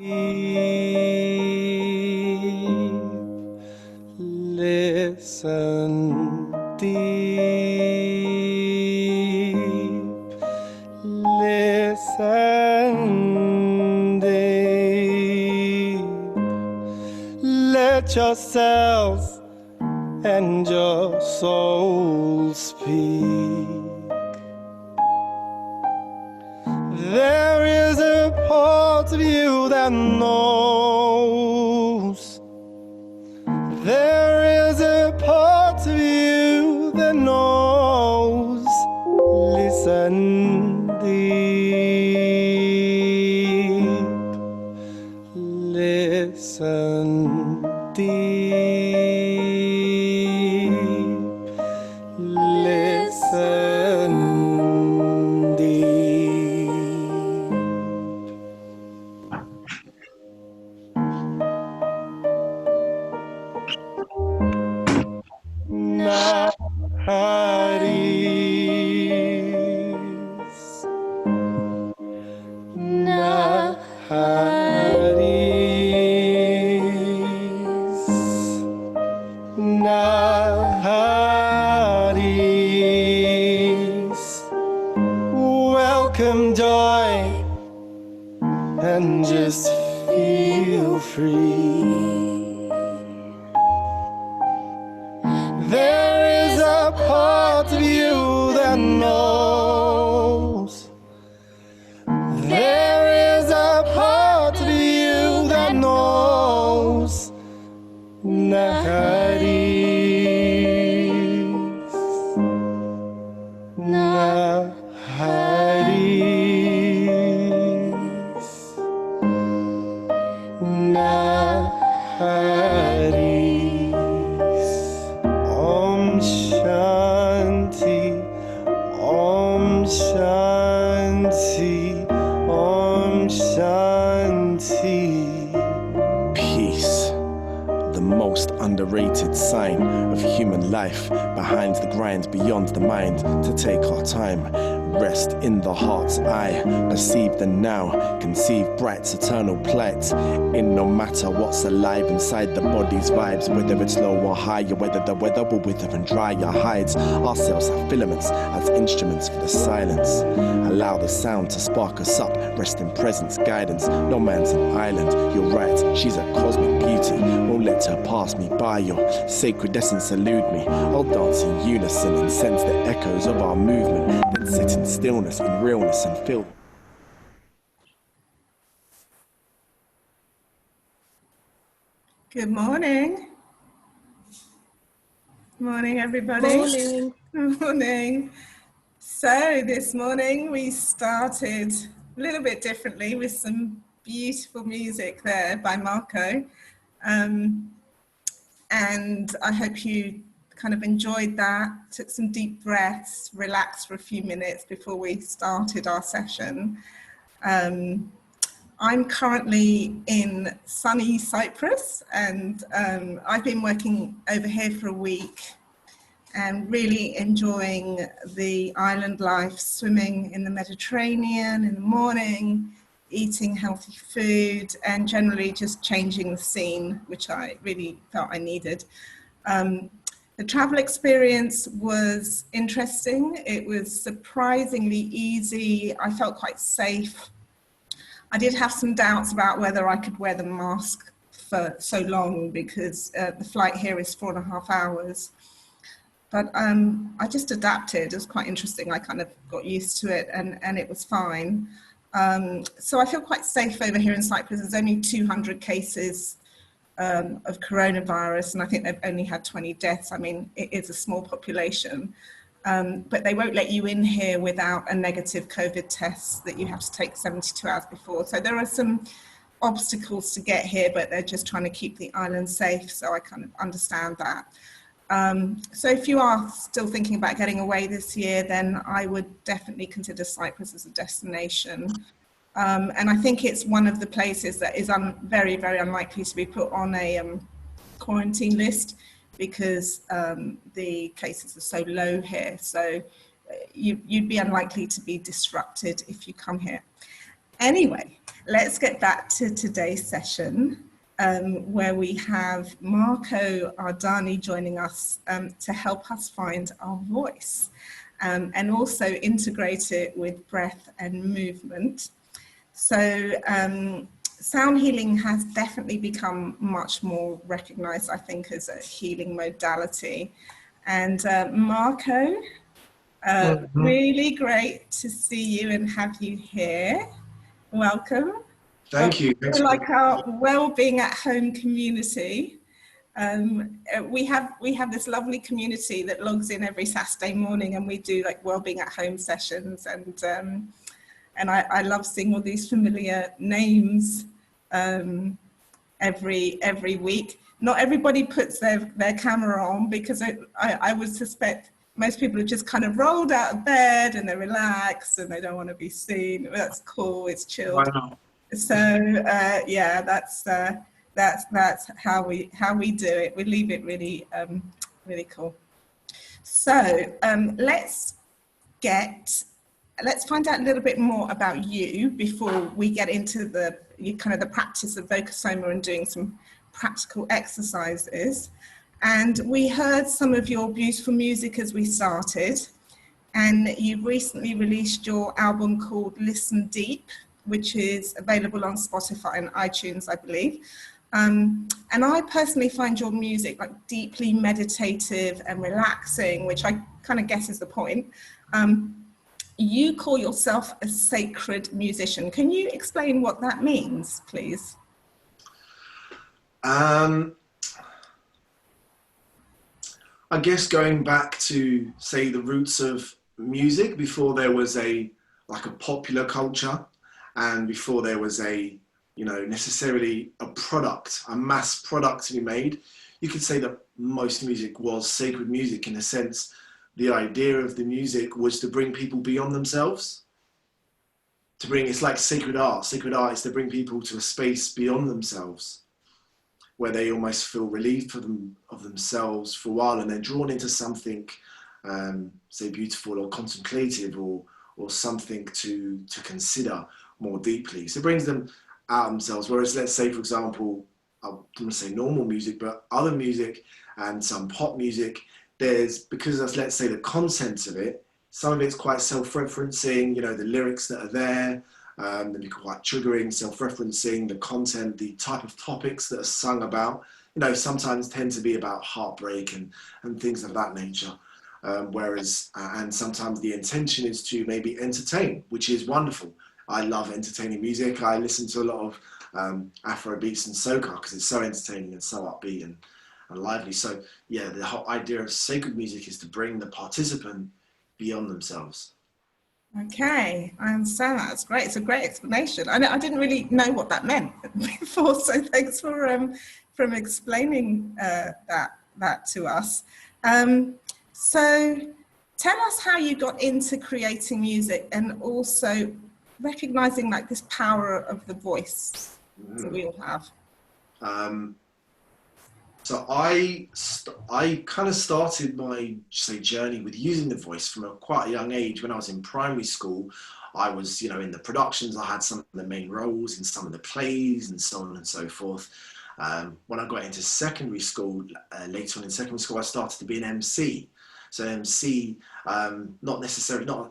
Listen deep, listen deep. Let yourself and your soul speak. There is a part of you that knows. There is a part of you that knows. Listen deep. Listen deep. Listen deep. Naharis. Naharis. Naharis. Welcome joy and just feel free. There is a part of you that knows. There is a part of you that knows. Naharis. Naharis. Naharis. Om Shanti. Om Shanti. Om Shanti. Peace, the most underrated sign of human life, behind the grind, beyond the mind, to take our time. Rest in the heart's eye, perceive the now, conceive bright eternal plight. In no matter what's alive inside the body's vibes, whether it's low or high, or whether the weather will wither and dry your hides. Our cells have filaments as instruments for the silence. Allow the sound to spark us up, rest in presence, guidance. No man's an island, you're right, she's a cosmic beauty. Won't let her pass me by, your sacred essence elude me. I'll dance in unison and sense the echoes of our movement. Then sit in stillness, in realness and feel. Good morning. Morning, everybody. Morning. Morning. So this morning we started a little bit differently with some beautiful music there by Marco. And I hope you kind of enjoyed that, took some deep breaths, relaxed for a few minutes before we started our session. I'm currently in sunny Cyprus, and I've been working over here for a week and really enjoying the island life, swimming in the Mediterranean in the morning, eating healthy food, and generally just changing the scene, which I really felt I needed. The travel experience was interesting. It was surprisingly easy. I felt quite safe. I did have some doubts about whether I could wear the mask for so long because the flight here is 4.5 hours. But I just adapted. It was quite interesting. I kind of got used to it and it was fine. So I feel quite safe over here in Cyprus. There's only 200 cases of coronavirus, and I think they've only had 20 deaths. I mean, it is a small population. But they won't let you in here without a negative COVID test that you have to take 72 hours before. So there are some obstacles to get here, but they're just trying to keep the island safe. So I kind of understand that. So if you are still thinking about getting away this year, then I would definitely consider Cyprus as a destination. And I think it's one of the places that is very, very unlikely to be put on a quarantine list, because the cases are so low here. So you'd be unlikely to be disrupted if you come here. Anyway, let's get back to today's session, where we have Marco Ardani joining us to help us find our voice, and also integrate it with breath and movement. So sound healing has definitely become much more recognized, I think, as a healing modality. And Marco, really great to see you and have you here. Welcome. Thank you. Thanks like our well-being at home community. We have this lovely community that logs in every Saturday morning, and we do like well-being at home sessions, and I love seeing all these familiar names every week. Not everybody puts their camera on, because I would suspect most people have just kind of rolled out of bed and they're relaxed and they don't want to be seen. That's cool. It's chilled. Why not? So yeah, that's how we do it. We leave it really really cool. So let's find out a little bit more about you before we get into the practice of Voca Soma and doing some practical exercises. And we heard some of your beautiful music as we started, and you've recently released your album called Listen Deep, which is available on Spotify and iTunes, I believe. And I personally find your music like deeply meditative and relaxing, which I kind of guess is the point. You call yourself a sacred musician. Can you explain what that means, please? I guess going back to, say, the roots of music, before there was a popular culture, and before there was necessarily a mass product to be made, you could say that most music was sacred music, in a sense. The idea of the music was to bring people beyond themselves. It's like sacred art. Sacred art is to bring people to a space beyond themselves, where they almost feel relieved of themselves for a while, and they're drawn into something, say, beautiful or contemplative, or something to consider more deeply. So it brings them out of themselves. Whereas, let's say, for example, I don't want to say normal music, but other music and some pop music, because of, let's say, the content of it, some of it's quite self-referencing, the lyrics that are there, they'll be quite triggering, self-referencing, the content, the type of topics that are sung about, sometimes tend to be about heartbreak and things of that nature. Whereas, and sometimes the intention is to maybe entertain, which is wonderful. I love entertaining music. I listen to a lot of Afro beats and soca because it's so entertaining and so upbeat and lively. So yeah, the whole idea of sacred music is to bring the participant beyond themselves. Okay, I understand that. That's great. It's a great explanation. I didn't really know what that meant before, so thanks for explaining that to us. So tell us how you got into creating music, and also recognizing like this power of the voice that we all have. So I kind of started my, journey with using the voice from quite a young age. When I was in primary school, I was, in the productions. I had some of the main roles in some of the plays and so on and so forth. When I got into secondary school, later on in secondary school, I started to be an MC. So MC, not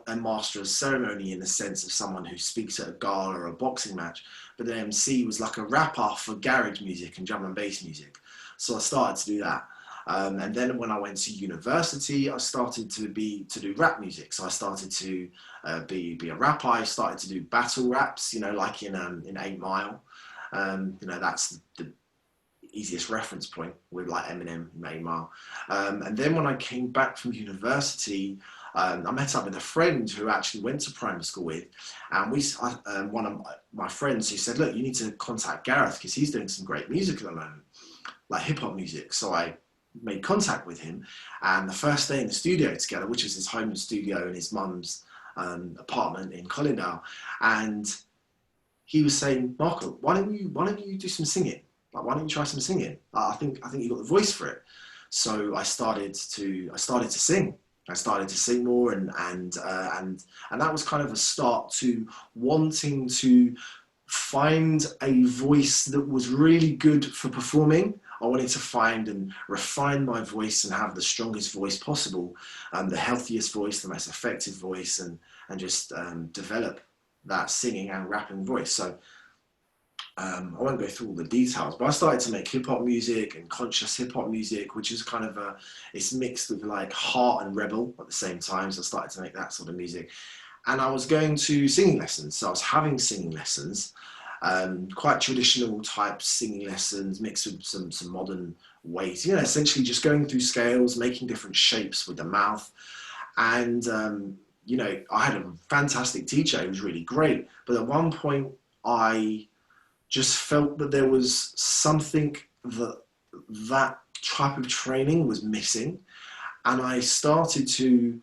a master of ceremony in the sense of someone who speaks at a gala or a boxing match, but the MC was like a rapper for garage music and drum and bass music. So I started to do that. And then when I went to university, I started to do rap music. So I started to be a rapper. I started to do battle raps, like in 8 Mile. That's the easiest reference point with like Eminem, 8 Mile. And then when I came back from university, I met up with a friend who actually went to primary school with, and one of my friends who said, look, you need to contact Gareth because he's doing some great music at the moment, like hip hop music. So I made contact with him, and the first day in the studio together, which was his home studio in his mum's apartment in Colindale, and he was saying, Marco, why don't you do some singing? Like, why don't you try some singing? I think you got the voice for it. So I started to sing. I started to sing more, and that was kind of a start to wanting to find a voice that was really good for performing. I wanted to find and refine my voice and have the strongest voice possible, the healthiest voice, the most effective voice, and just develop that singing and rapping voice. So I won't go through all the details, but I started to make hip hop music and conscious hip hop music, which is kind of it's mixed with like heart and rebel at the same time. So I started to make that sort of music. And I was going to singing lessons. So I was having singing lessons, quite traditional type singing lessons mixed with some modern ways, you know, essentially just going through scales, making different shapes with the mouth. And, you know, I had a fantastic teacher. He was really great. But at one point I just felt that there was something that type of training was missing. And I started to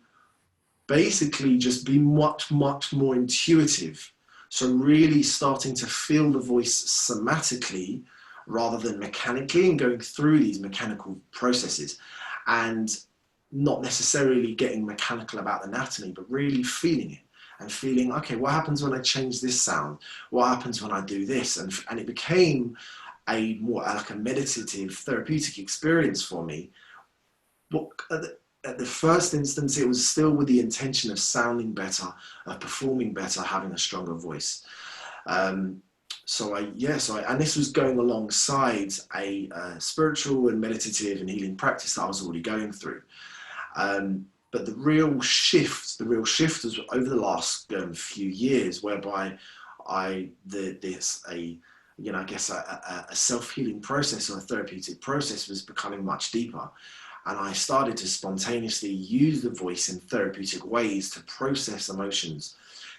basically just be much more intuitive. So really starting to feel the voice somatically rather than mechanically, and going through these mechanical processes, and not necessarily getting mechanical about the anatomy, but really feeling it and feeling, okay, what happens when I change this sound? What happens when I do this? And it became a more like a meditative, therapeutic experience for me. But at the first instance, it was still with the intention of sounding better, of performing better, having a stronger voice. And this was going alongside a spiritual and meditative and healing practice that I was already going through. But the real shift was over the last few years, whereby a self-healing process or a therapeutic process was becoming much deeper. And I started to spontaneously use the voice in therapeutic ways to process emotions,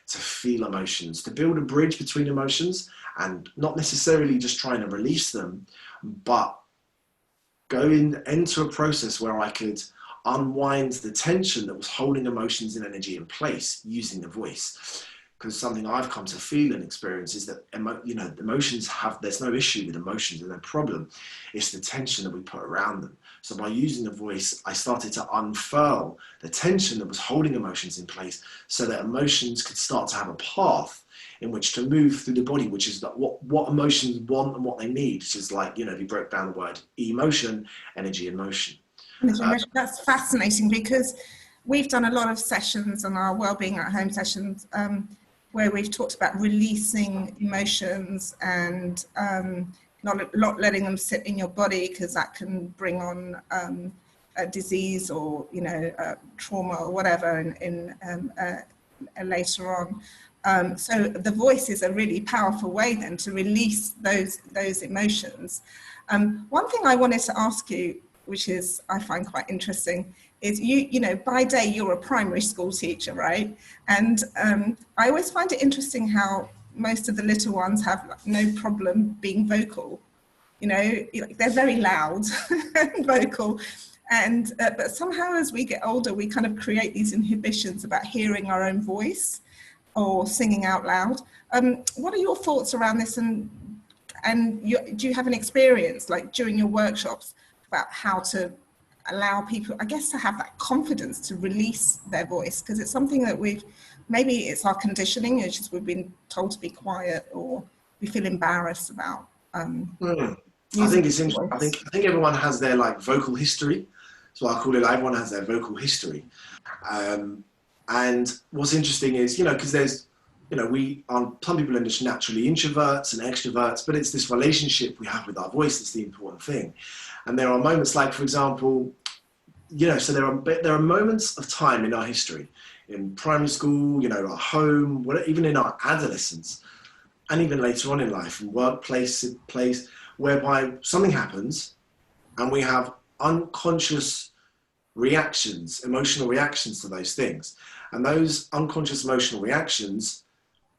to feel emotions, to build a bridge between emotions, and not necessarily just trying to release them, but going into a process where I could unwind the tension that was holding emotions and energy in place using the voice. Because something I've come to feel and experience is that emotions there's no issue with emotions and no problem. It's the tension that we put around them. So by using the voice, I started to unfurl the tension that was holding emotions in place, so that emotions could start to have a path in which to move through the body, which is what emotions want and what they need. Which is like, if you broke down the word emotion, energy and motion. That's fascinating, because we've done a lot of sessions on our Wellbeing at Home sessions where we've talked about releasing emotions and not letting them sit in your body, because that can bring on a disease or trauma or whatever later on. So the voice is a really powerful way then to release those emotions. One thing I wanted to ask you, which is I find quite interesting, is by day you're a primary school teacher, right? And I always find it interesting how most of the little ones have no problem being vocal. They're very loud and vocal, and but somehow as we get older we kind of create these inhibitions about hearing our own voice or singing out loud. What are your thoughts around this, and do you have an experience like during your workshops about how to allow people, I guess, to have that confidence to release their voice? Because it's something that maybe it's our conditioning, it's just we've been told to be quiet, or we feel embarrassed about. I think it's interesting. I think everyone has their vocal history. So I call it, everyone has their vocal history. And what's interesting is, because there's, some people are just naturally introverts and extroverts, but it's this relationship we have with our voice that's the important thing. And there are moments like, for example, so there are moments of time in our history, in primary school, at home, even in our adolescence, and even later on in life, in workplace, whereby something happens and we have unconscious reactions, emotional reactions to those things. And those unconscious emotional reactions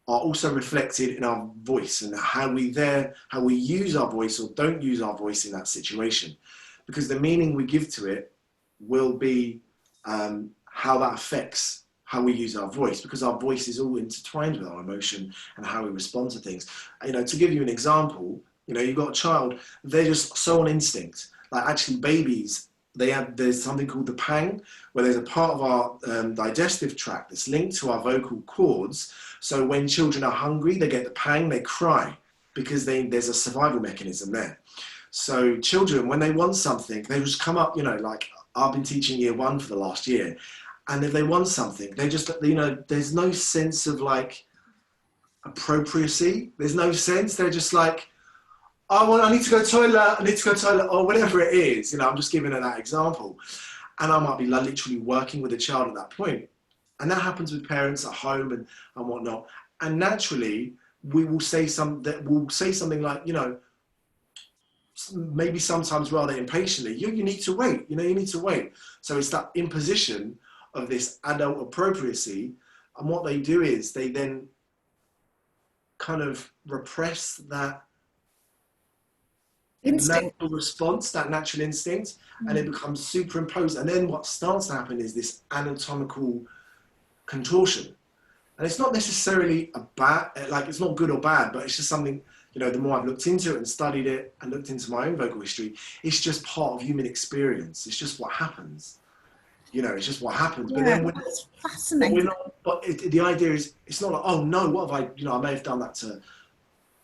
are also reflected in our voice and how we use our voice or don't use our voice in that situation. Because the meaning we give to it will be how that affects how we use our voice, because our voice is all intertwined with our emotion and how we respond to things. To give you an example, you've got a child, they're just so on instinct. Like actually babies, there's something called the pang, where there's a part of our digestive tract that's linked to our vocal cords, So when children are hungry, they get the pang, they cry, because there's a survival mechanism there. So children, when they want something, they just come up, you know, like I've been teaching year 1 for the last year, and if they want something, they just, you know, there's no sense of like appropriacy. There's no sense. They're just like, oh, well, I need to go toilet, or whatever it is. You know, I'm just giving her that example. And I might be like literally working with a child at that point. And that happens with parents at home and whatnot. And naturally, we will say something like, you know, maybe sometimes rather impatiently, you need to wait, you know, you need to wait. So it's that imposition of this adult appropriacy. And what they do is they then kind of repress that instinct, natural response, that natural instinct, and it becomes superimposed. And then what starts to happen is this anatomical contortion. And it's not necessarily a bad, like it's not good or bad, but it's just something, you know, the more I've looked into it and studied it and looked into my own vocal history, it's just part of human experience. It's just what happens. You know, it's just what happens. Yeah, But then that's fascinating. the idea is, it's not like, oh no, what have I, you know, I may have done that to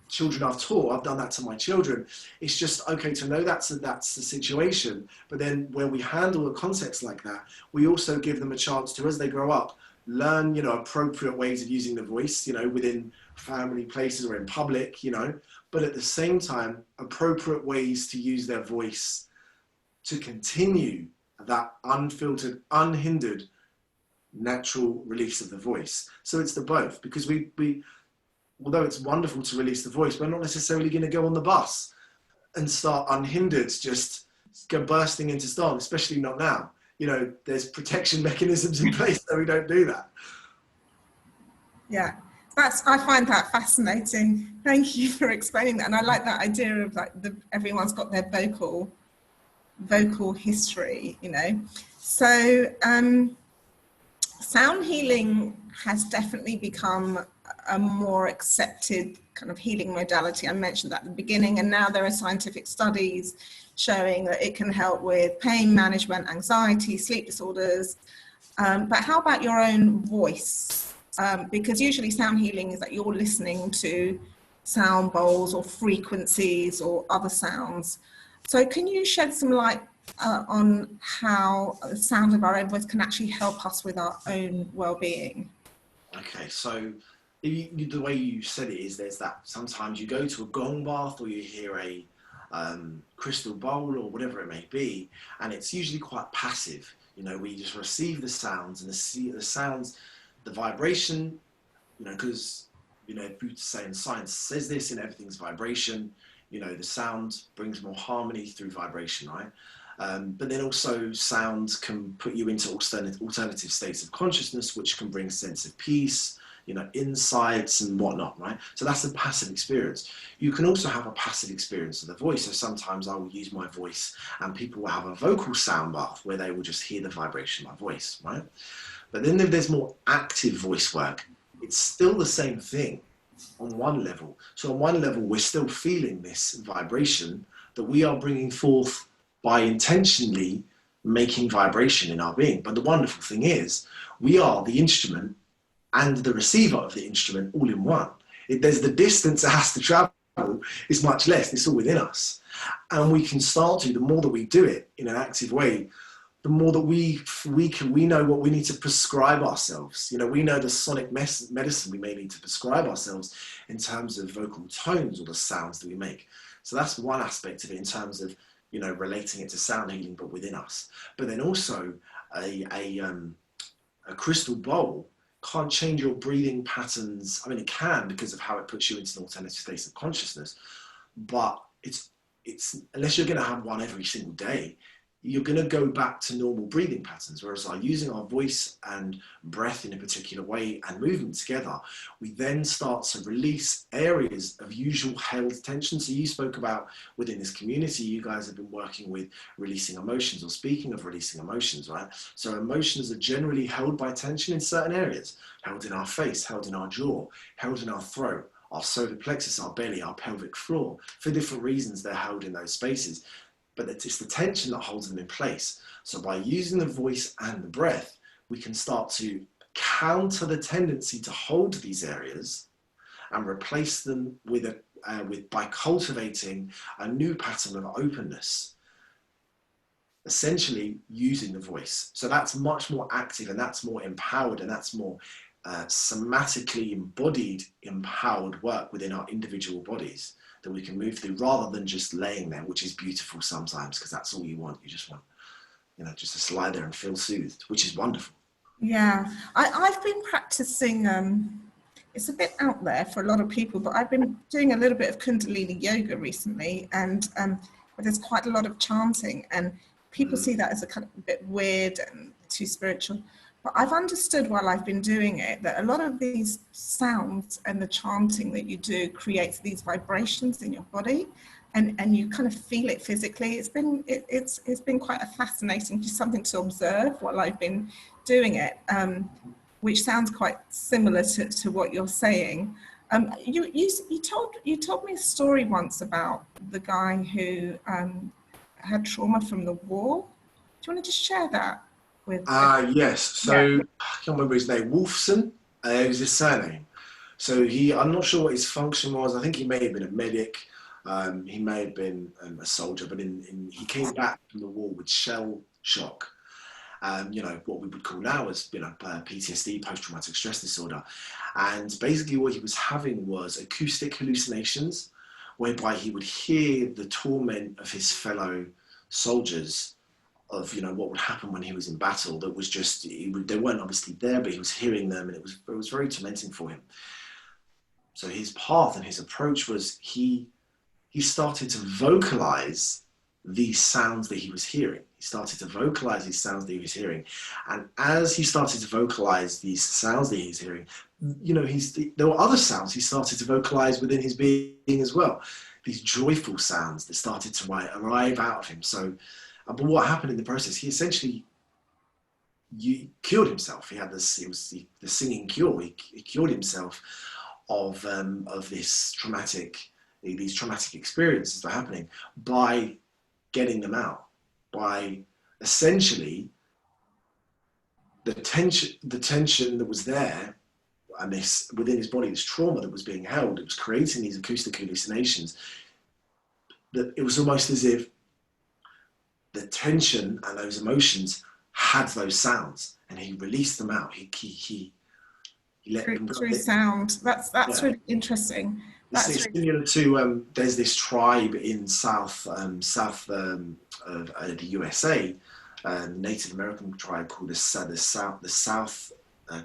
children I've taught, I've done that to my children. It's just, okay, to know that's the situation. But then when we handle a context like that, we also give them a chance to, as they grow up, learn, you know, appropriate ways of using the voice, you know, within family places or in public, you know, but at the same time, appropriate ways to use their voice to continue that unfiltered, unhindered, natural release of the voice. So it's the both, because we although it's wonderful to release the voice, we're not necessarily going to go on the bus and start unhindered, just go bursting into song, especially not now. You know, there's protection mechanisms in place so we don't do that. Yeah, I find that fascinating. Thank you for explaining that. And I like that idea of like everyone's got their vocal history, you know. So sound healing has definitely become a more accepted kind of healing modality. I mentioned that at the beginning, and now there are scientific studies showing that it can help with pain management, anxiety, sleep disorders. But how about your own voice? Because usually sound healing is that you're listening to sound bowls or frequencies or other sounds. So can you shed some light on how the sound of our own voice can actually help us with our own well-being? Okay, so the way you said it is, there's that sometimes you go to a gong bath or you hear a crystal bowl or whatever it may be, and it's usually quite passive. You know, we just receive the sounds, and the sounds, the vibration, you know, because, you know, science says this, and everything's vibration. You know, the sound brings more harmony through vibration, right? But then also sound can put you into alternative states of consciousness, which can bring a sense of peace, you know, insights and whatnot, right? So that's a passive experience. You can also have a passive experience of the voice. So sometimes I will use my voice and people will have a vocal sound bath where they will just hear the vibration of my voice, right? But then if there's more active voice work, it's still the same thing on one level. So on one level, we're still feeling this vibration that we are bringing forth by intentionally making vibration in our being. But the wonderful thing is, we are the instrument and the receiver of the instrument all in one. There's the distance it has to travel is much less. It's all within us. And we can start to, the more that we do it in an active way, the more that we know what we need to prescribe ourselves. You know, we know the sonic medicine we may need to prescribe ourselves in terms of vocal tones or the sounds that we make. So that's one aspect of it in terms of, you know, relating it to sound healing, but within us. But then also a crystal bowl can't change your breathing patterns. I mean, it can because of how it puts you into an alternative state of consciousness, but it's unless you're going to have one every single day, you're going to go back to normal breathing patterns. Whereas by using our voice and breath in a particular way and movement together, we then start to release areas of usual held tension. So you spoke about within this community, you guys have been working with releasing emotions, or speaking of releasing emotions, right? So emotions are generally held by tension in certain areas, held in our face, held in our jaw, held in our throat, our solar plexus, our belly, our pelvic floor. For different reasons, they're held in those spaces. But it's the tension that holds them in place. So by using the voice and the breath, we can start to counter the tendency to hold these areas and replace them with by cultivating a new pattern of openness, essentially using the voice. So that's much more active, and that's more empowered, and that's more somatically embodied, empowered work within our individual bodies that we can move through, rather than just laying there, which is beautiful sometimes, because that's all you want. You just want, you know, just to lie there and feel soothed, which is wonderful. Yeah, I've been practicing, it's a bit out there for a lot of people, but I've been doing a little bit of Kundalini yoga recently, and there's quite a lot of chanting, and people see that as a kind of a bit weird and too spiritual. But I've understood while I've been doing it that a lot of these sounds and the chanting that you do creates these vibrations in your body, and you kind of feel it physically. It's been quite a fascinating, just something to observe while I've been doing it, which sounds quite similar to what you're saying. You told me a story once about the guy who had trauma from the war. Do you want to just share that with? Yes. So Yeah. I can't remember his name. Wolfson. It was his surname. So I'm not sure what his function was. I think he may have been a medic. He may have been a soldier, but he came back from the war with shell shock. You know, what we would call now as, you know, PTSD, post-traumatic stress disorder. And basically what he was having was acoustic hallucinations, whereby he would hear the torment of his fellow soldiers, of, you know, what would happen when he was in battle. That was just, they weren't obviously there, but he was hearing them, and it was very tormenting for him. So his path and his approach was he started to vocalize these sounds that he was hearing. He started to vocalize these sounds that he was hearing. And as he started to vocalize these sounds that he's hearing, you know, there were other sounds he started to vocalize within his being as well. These joyful sounds that started to arrive out of him. So, but what happened in the process, he essentially cured himself. He had this, it was the singing cure. He cured himself of these traumatic experiences that are happening by getting them out, by essentially the tension that was there, and this within his body, this trauma that was being held, it was creating these acoustic hallucinations. That it was almost as if the tension and those emotions had those sounds, and he released them out. He let them go. Through sound. That's Yeah. really interesting. It's similar to there's this tribe in south of the USA, Native American tribe called the South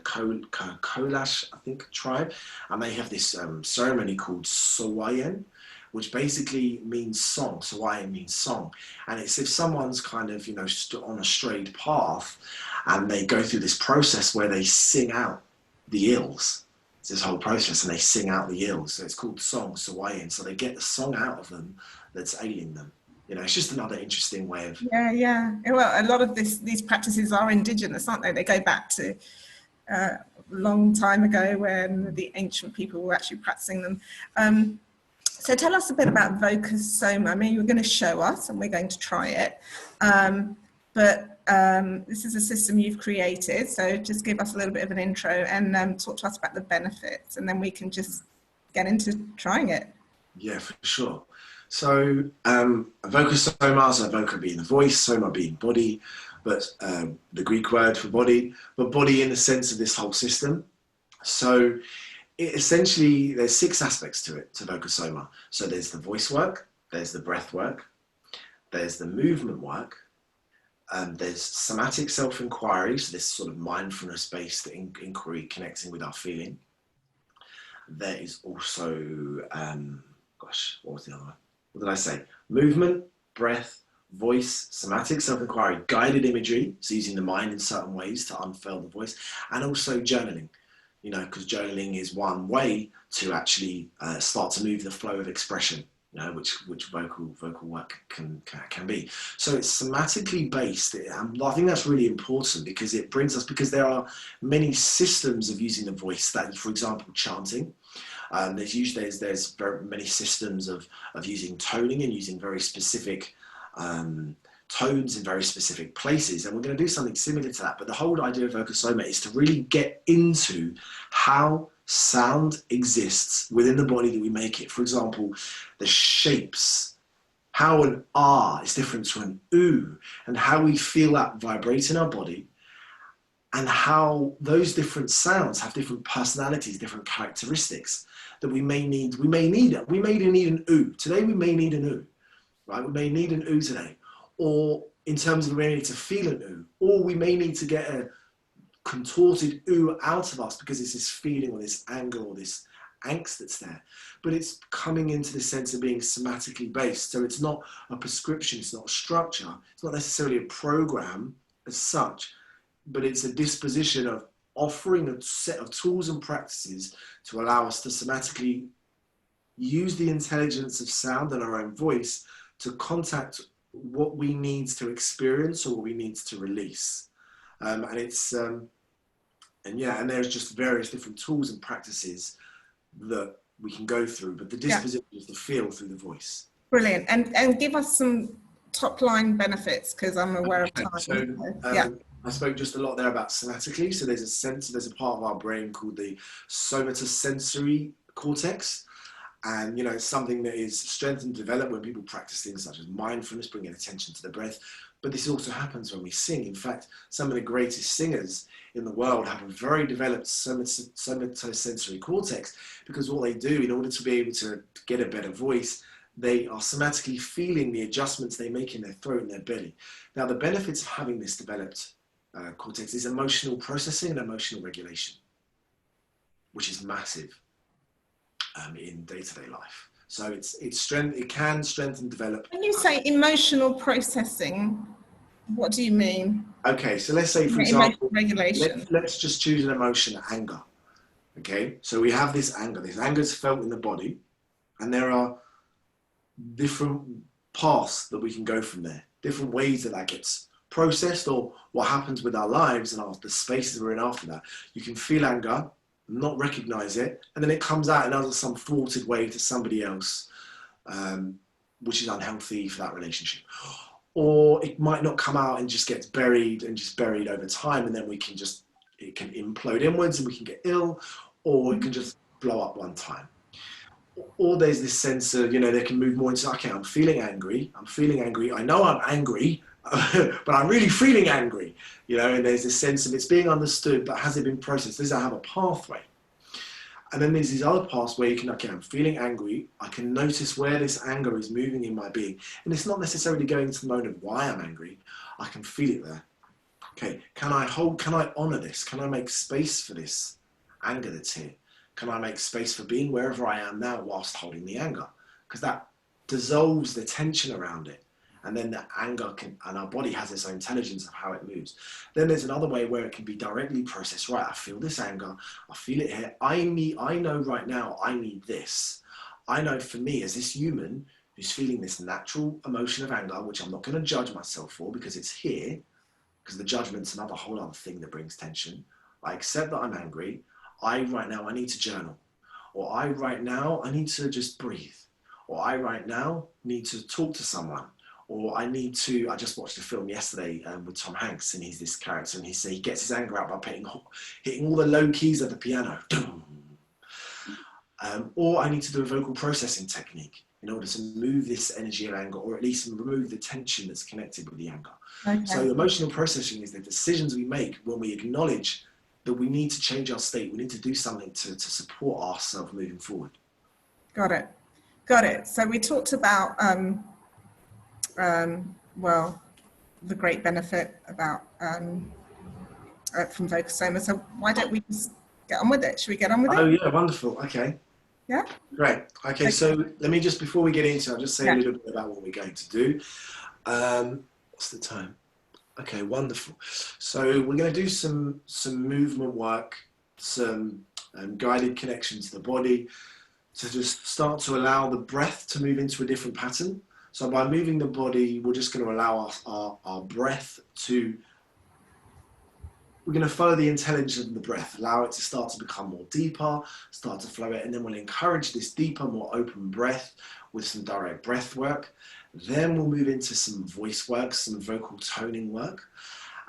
Kolash, I think, tribe, and they have this ceremony called Sawayan, which basically means song. Sawayan means song, and it's if someone's kind of, you know, on a straight path, and they go through this process where they sing out the ills. This whole process, and they sing out the ills. So it's called song, Sawayan. So they get the song out of them that's ailing them. You know, it's just another interesting way of. Yeah. Well, a lot of these practices are indigenous, aren't they? They go back to a long time ago when the ancient people were actually practicing them. So tell us a bit about Voca Soma. I mean, you're going to show us, and we're going to try it. But this is a system you've created, so just give us a little bit of an intro and talk to us about the benefits, and then we can just get into trying it. Yeah, for sure. So Voca Soma, so Voca being the voice, Soma being body, but the Greek word for body, but body in the sense of this whole system. So essentially, there's 6 aspects to it, to Voca Soma. So there's the voice work, there's the breath work, there's the movement work, there's somatic self-inquiry, so this sort of mindfulness-based inquiry connecting with our feeling. There is also, what was the other one? What did I say? Movement, breath, voice, somatic self-inquiry, guided imagery, so using the mind in certain ways to unfurl the voice, and also journaling, you know, because journaling is one way to actually start to move the flow of expression, you know, which vocal work can be. So it's somatically based. I think that's really important because it brings us, because there are many systems of using the voice that, for example, chanting. There's very many systems of using toning and using very specific tones in very specific places. And we're going to do something similar to that. But the whole idea of Voca Soma is to really get into how sound exists within the body that we make it. For example, the shapes, how an R is different to an U, and how we feel that vibrate in our body, and how those different sounds have different personalities, different characteristics that we may need. We may need an U. Today we may need an U, right? We may need an U today. Or in terms of we may need to feel an U, or we may need to get a contorted U out of us because it's this feeling or this anger or this angst that's there. But it's coming into the sense of being somatically based. So it's not a prescription, it's not a structure, it's not necessarily a program as such, but it's a disposition of offering a set of tools and practices to allow us to somatically use the intelligence of sound and our own voice to contact what we need to experience or what we need to release. And there's just various different tools and practices that we can go through, but the disposition is to feel through the voice. Brilliant. And give us some top line benefits, because I'm aware of time. So, I spoke just a lot there about somatically. So there's a part of our brain called the Somatosensory Cortex. And, you know, it's something that is strengthened and developed when people practice things such as mindfulness, bringing attention to the breath. But this also happens when we sing. In fact, some of the greatest singers in the world have a very developed somatosensory cortex, because what they do in order to be able to get a better voice, they are somatically feeling the adjustments they make in their throat and their belly. Now, the benefits of having this developed cortex is emotional processing and emotional regulation, which is massive in day-to-day life. So it can strengthen and develop. When you say emotional processing, what do you mean? Okay, so let's say, for example, regulation. Let's just choose an emotion, anger. Okay, so we have this anger. This anger is felt in the body, and there are different paths that we can go from there, different ways that gets processed, or what happens with our lives and the spaces we're in after that. You can feel anger, not recognize it, and then it comes out in some thwarted way to somebody else, which is unhealthy for that relationship. Or it might not come out and just gets buried over time, and then it can implode inwards and we can get ill, or it can just blow up one time. Or there's this sense of, you know, they can move more into, okay, I'm feeling angry, I know I'm angry, but I'm really feeling angry, you know, and there's this sense of it's being understood, but has it been processed? Does it have a pathway? And then there's these other paths where you can, okay, I'm feeling angry, I can notice where this anger is moving in my being. And it's not necessarily going to the moment of why I'm angry, I can feel it there. Okay, can I honor this? Can I make space for this anger that's here? Can I make space for being wherever I am now whilst holding the anger? Because that dissolves the tension around it. And then the anger and our body has its own intelligence of how it moves. Then there's another way where it can be directly processed. Right, I feel this anger, I feel it here. I know right now I need this. I know for me as this human who's feeling this natural emotion of anger, which I'm not going to judge myself for because it's here, because the judgment's another whole other thing that brings tension. I accept that I'm angry. Right now I need to journal. Or right now I need to just breathe. Or right now need to talk to someone. Or I just watched a film yesterday with Tom Hanks, and he's this character, and he gets his anger out by hitting all the low keys of the piano. Or I need to do a vocal processing technique in order to move this energy of anger, or at least remove the tension that's connected with the anger. Okay. So emotional processing is the decisions we make when we acknowledge that we need to change our state, we need to do something to support ourselves moving forward. Got it. So we talked about the great benefit about from Voca Soma. So why don't we just get on with it? Should we get on with it? Oh yeah, wonderful. Okay. Yeah. Great. Okay, so let me just, before we get into it, I'll just say a little bit about what we're going to do. What's the time? Okay, wonderful. So we're going to do some movement work, some guided connection to the body, to just start to allow the breath to move into a different pattern. So by moving the body, we're just going to allow our breath to, we're going to follow the intelligence of the breath, allow it to start to become more deeper, start to flow it, and then we'll encourage this deeper, more open breath with some direct breath work. Then we'll move into some voice work, some vocal toning work.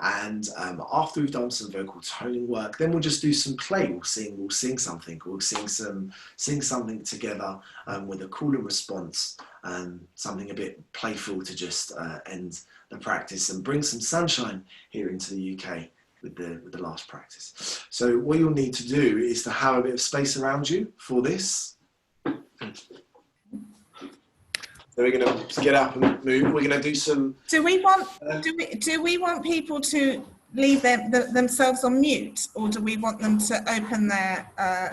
And after we've done some vocal toning work, then we'll just do some play. We'll sing something. We'll sing something together with a call and response, something a bit playful to just end the practice and bring some sunshine here into the UK with the last practice. So what you'll need to do is to have a bit of space around you for this. So we're going to get up and move. We're going to do some. Do we want people to leave themselves on mute, or do we want them to open their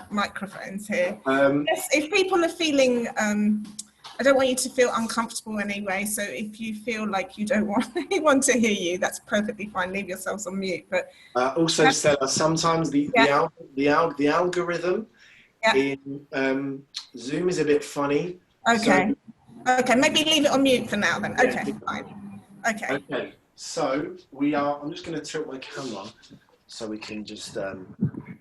microphones here? Yes, if people are feeling, I don't want you to feel uncomfortable anyway. So if you feel like you don't want anyone to hear you, that's perfectly fine. Leave yourselves on mute. But also, Stella, sometimes the algorithm in Zoom is a bit funny. Okay. Okay, maybe leave it on mute for now then. Okay, fine. Okay. Okay, so I'm just going to tilt my camera so we can just tilt it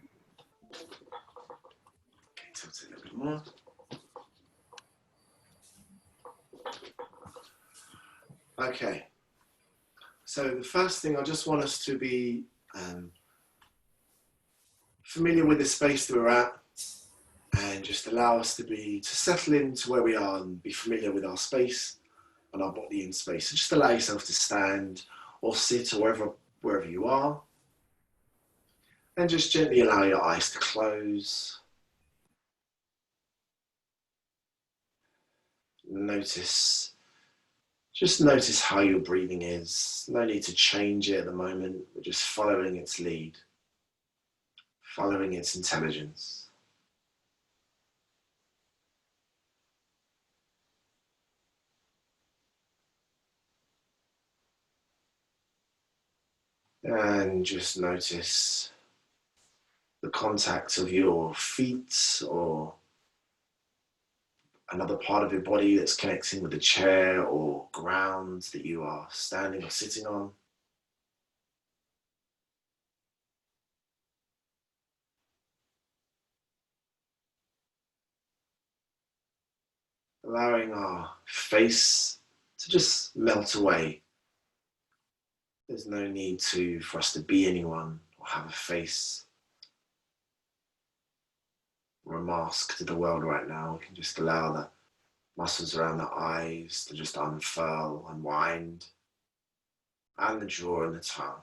a little bit more. Okay, so the first thing I just want us to be familiar with the space that we're at, and just allow us to settle into where we are and be familiar with our space and our body in space. So just allow yourself to stand or sit or wherever you are. And just gently allow your eyes to close. Just notice how your breathing is. No need to change it at the moment. We're just following its lead, following its intelligence. And just notice the contact of your feet or another part of your body that's connecting with the chair or ground that you are standing or sitting on. Allowing our face to just melt away. There's no need for us to be anyone or have a face or a mask to the world right now. We can just allow the muscles around the eyes to just unfurl, unwind, and the jaw and the tongue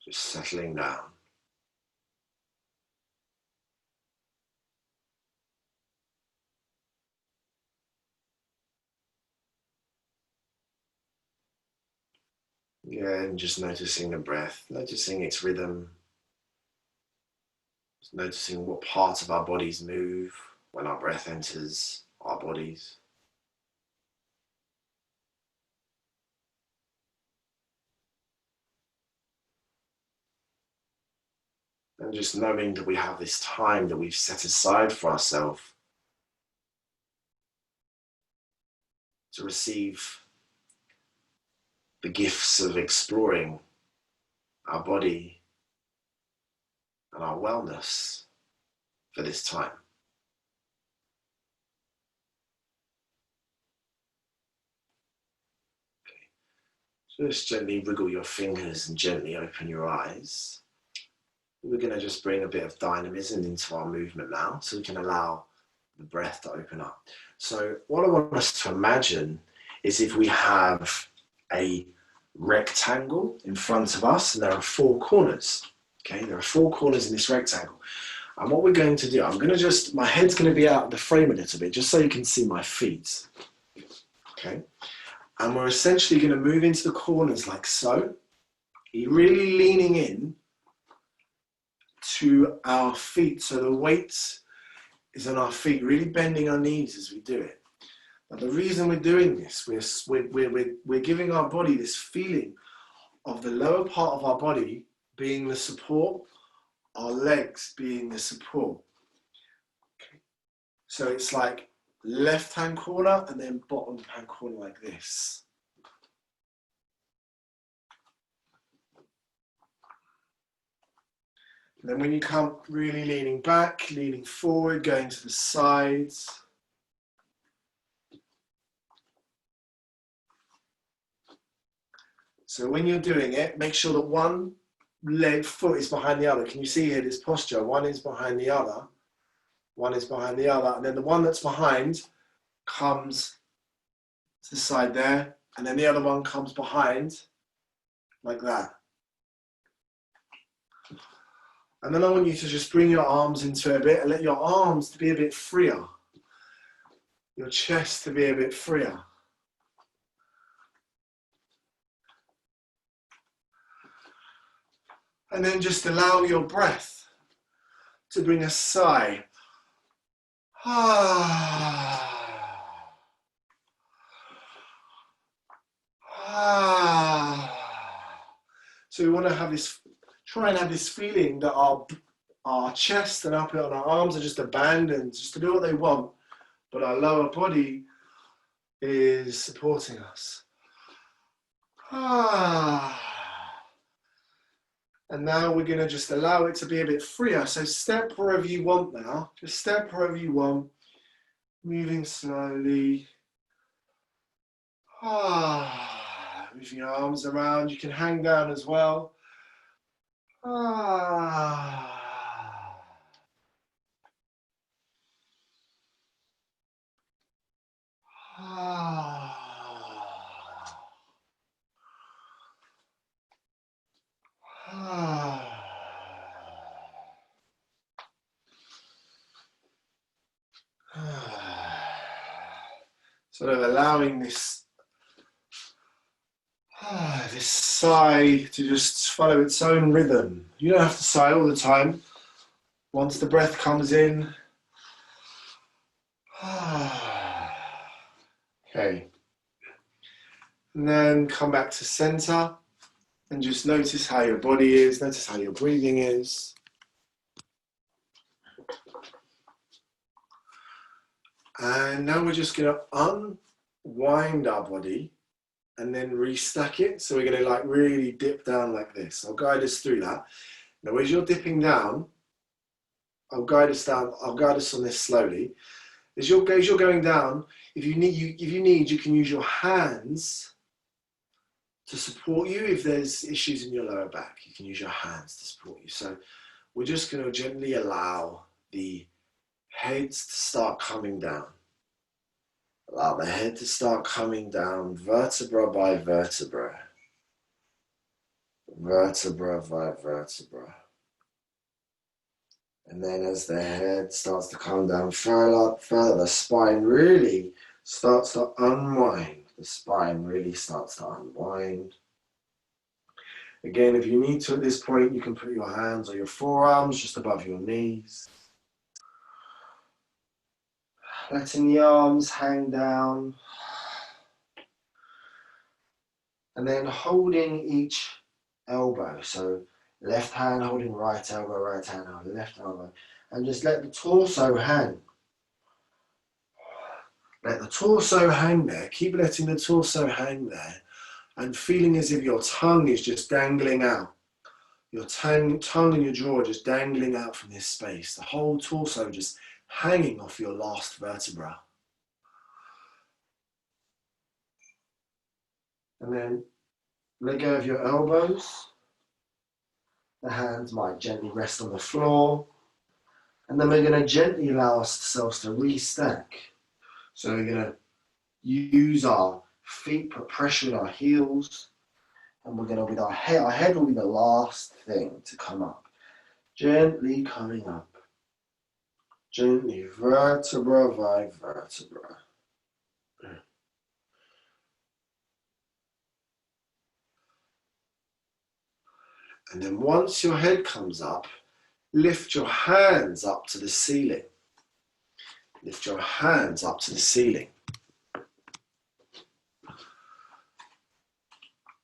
just settling down. Yeah, and just noticing the breath, noticing its rhythm, just noticing what parts of our bodies move when our breath enters our bodies. And just knowing that we have this time that we've set aside for ourselves to receive the gifts of exploring our body and our wellness for this time. Okay. Just gently wiggle your fingers and gently open your eyes. We're going to just bring a bit of dynamism into our movement now, so we can allow the breath to open up. So what I want us to imagine is if we have a rectangle in front of us, and there are 4 corners. Okay, there are 4 corners in this rectangle. And what we're going to do, my head's going to be out of the frame a little bit, just so you can see my feet. Okay, and we're essentially going to move into the corners like so. You're really leaning in to our feet, so the weight is on our feet, really bending our knees as we do it. Now, the reason we're doing this, we're giving our body this feeling of the lower part of our body being the support, our legs being the support. Okay. So it's like left-hand corner and then bottom-hand corner like this. And then when you come really leaning back, leaning forward, going to the sides. So when you're doing it, make sure that one foot is behind the other. Can you see here this posture? One is behind the other. One is behind the other. And then the one that's behind comes to the side there. And then the other one comes behind like that. And then I want you to just bring your arms into it a bit and let your arms to be a bit freer. Your chest to be a bit freer. And then just allow your breath to bring a sigh. So we want to have this, try and have this feeling that our chest and up on our arms are just abandoned, just to do what they want, but our lower body is supporting us. And now we're going to just allow it to be a bit freer. So step wherever you want now. Just step wherever you want. Moving slowly. Moving your arms around. You can hang down as well. Sort of allowing this sigh to just follow its own rhythm. You don't have to sigh all the time. Once the breath comes in. Okay. And then come back to center and just notice how your body is, notice how your breathing is. And now we're just going to unwind our body and then restack it. So we're going to like really dip down like this. I'll guide us through that. Now as you're dipping down, I'll guide us on this slowly. As you're going down, if you need, you can use your hands to support you. If there's issues in your lower back, you can use your hands to support you. So we're just going to gently allow the heads to start coming down. Allow the head to start coming down, vertebra by vertebra. Vertebra by vertebra. And then as the head starts to come down further, the spine really starts to unwind. The spine really starts to unwind. Again, if you need to at this point, you can put your hands or your forearms just above your knees. Letting the arms hang down. And then holding each elbow. So left hand holding right hand holding left elbow. And just let the torso hang. Let the torso hang there. Keep letting the torso hang there. And feeling as if your tongue is just dangling out. Your tongue and your jaw just dangling out from this space. The whole torso just hanging off your last vertebra. And then let go of your elbows. The hands might gently rest on the floor. And then we're going to gently allow ourselves to restack. So we're going to use our feet, put pressure on our heels. And we're going to, with our head will be the last thing to come up. Gently coming up. Gently, vertebra by vertebra. And then once your head comes up, lift your hands up to the ceiling. Lift your hands up to the ceiling.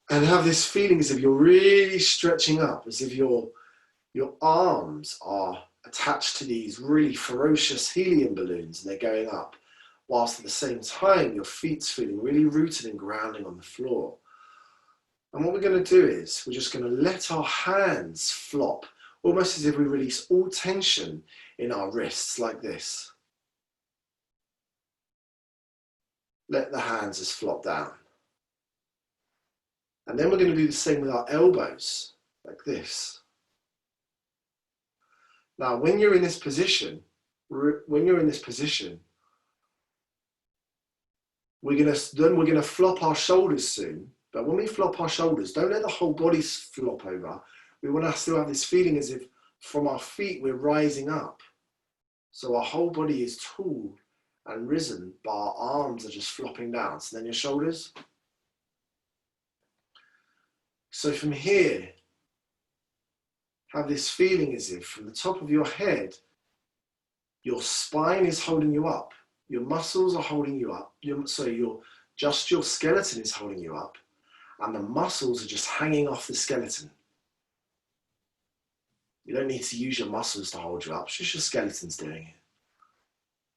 And have this feeling as if you're really stretching up, as if your arms are attached to these really ferocious helium balloons and they're going up, whilst at the same time your feet's feeling really rooted and grounding on the floor. And what we're going to do is we're just going to let our hands flop, almost as if we release all tension in our wrists like this. Let the hands just flop down. And then we're going to do the same with our elbows, like this. Now, when you're in this position, we're going to flop our shoulders soon. But when we flop our shoulders, don't let the whole body flop over. We want to still have this feeling as if from our feet we're rising up. So our whole body is tall and risen, but our arms are just flopping down. So then your shoulders. So from here, have this feeling as if from the top of your head, your spine is holding you up. Your muscles are holding you up. Your skeleton is holding you up. And the muscles are just hanging off the skeleton. You don't need to use your muscles to hold you up. It's just your skeleton's doing it.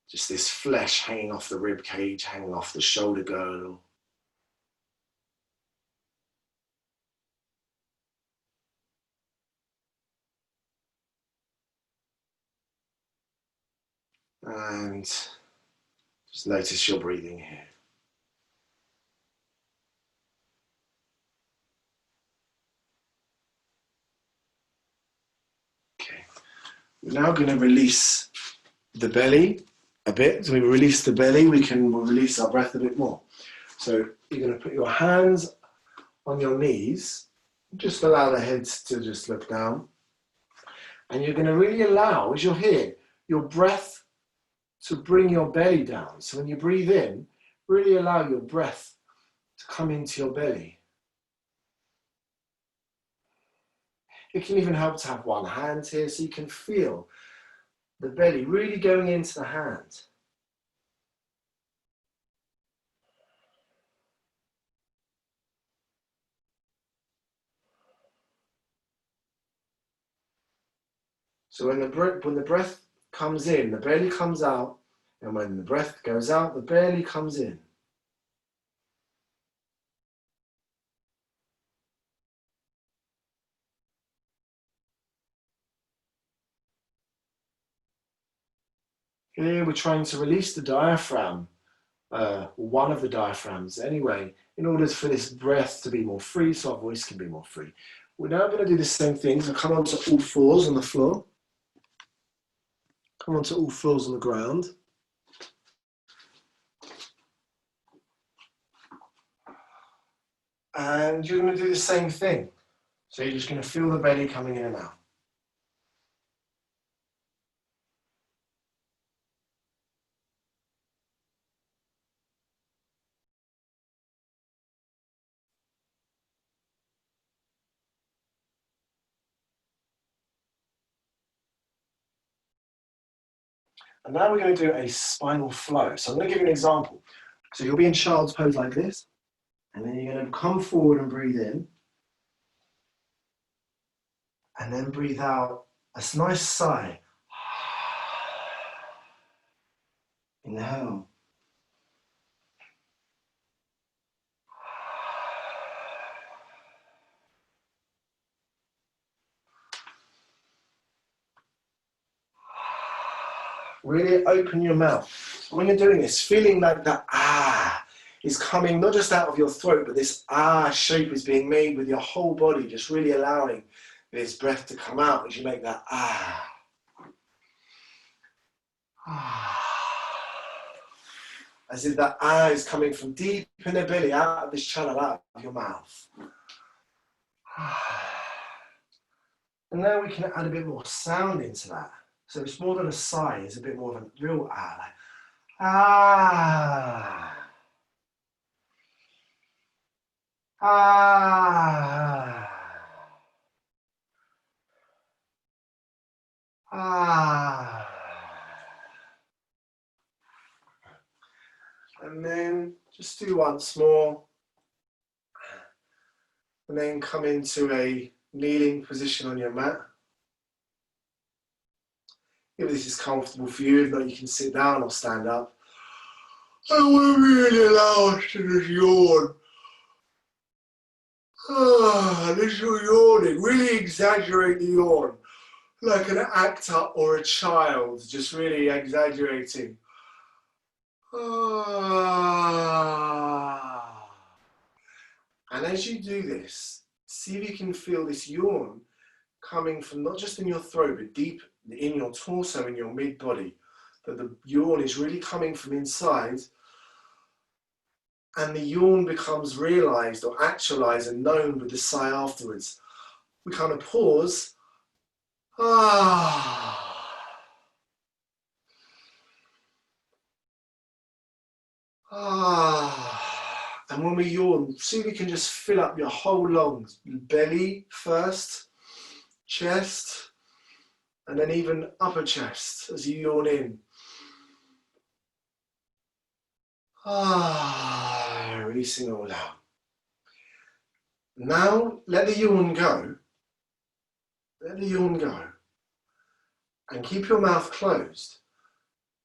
Just this flesh hanging off the rib cage, hanging off the shoulder girdle. And just notice your breathing here. Okay. We're now going to release the belly a bit. So we release the belly, we'll release our breath a bit more. So you're going to put your hands on your knees. Just allow the head to just look down. And you're going to really allow, as you're here, your breath to bring your belly down. So when you breathe in, really allow your breath to come into your belly. It can even help to have one hand here so you can feel the belly really going into the hand. So when the breath comes in, the belly comes out, and when the breath goes out, the belly comes in. Here we're trying to release the diaphragm, one of the diaphragms anyway, in order for this breath to be more free, so our voice can be more free. We're now going to do the same thing, so come onto all fours on the floor. Come onto all fours on the ground. And you're going to do the same thing. So you're just going to feel the belly coming in and out. And now we're going to do a spinal flow. So I'm going to give you an example. So you'll be in child's pose like this. And then you're going to come forward and breathe in. And then breathe out a nice sigh. Inhale. Really open your mouth. When you're doing this, feeling like that is coming not just out of your throat, but this shape is being made with your whole body, just really allowing this breath to come out as you make that As if that is coming from deep in the belly, out of this channel, out of your mouth. And now we can add a bit more sound into that. So it's more than a sigh, it's a bit more of a real like And then just do once more. And then come into a kneeling position on your mat. If this is comfortable for you, if not, you can sit down or stand up. I will really allow us to just yawn. Little yawning, really exaggerate the yawn. Like an actor or a child, just really exaggerating. And then as you do this, see if you can feel this yawn coming from not just in your throat, but deep in your torso, in your mid-body, that the yawn is really coming from inside, and the yawn becomes realized or actualized and known with the sigh afterwards. We kind of pause. And when we yawn, see if you can just fill up your whole lungs, belly first, chest, and then even upper chest as you yawn in. Releasing all out. Now let the yawn go. Let the yawn go. And keep your mouth closed.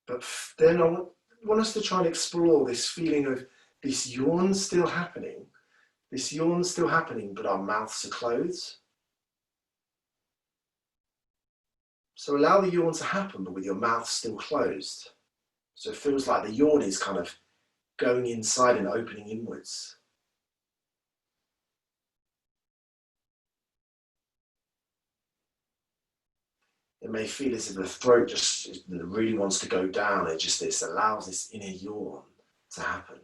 But then I want us to try and explore this feeling of this yawn still happening. This yawn's still happening, but our mouths are closed. So allow the yawn to happen, but with your mouth still closed. So it feels like the yawn is kind of going inside and opening inwards. It may feel as if the throat just really wants to go down. This allows this inner yawn to happen.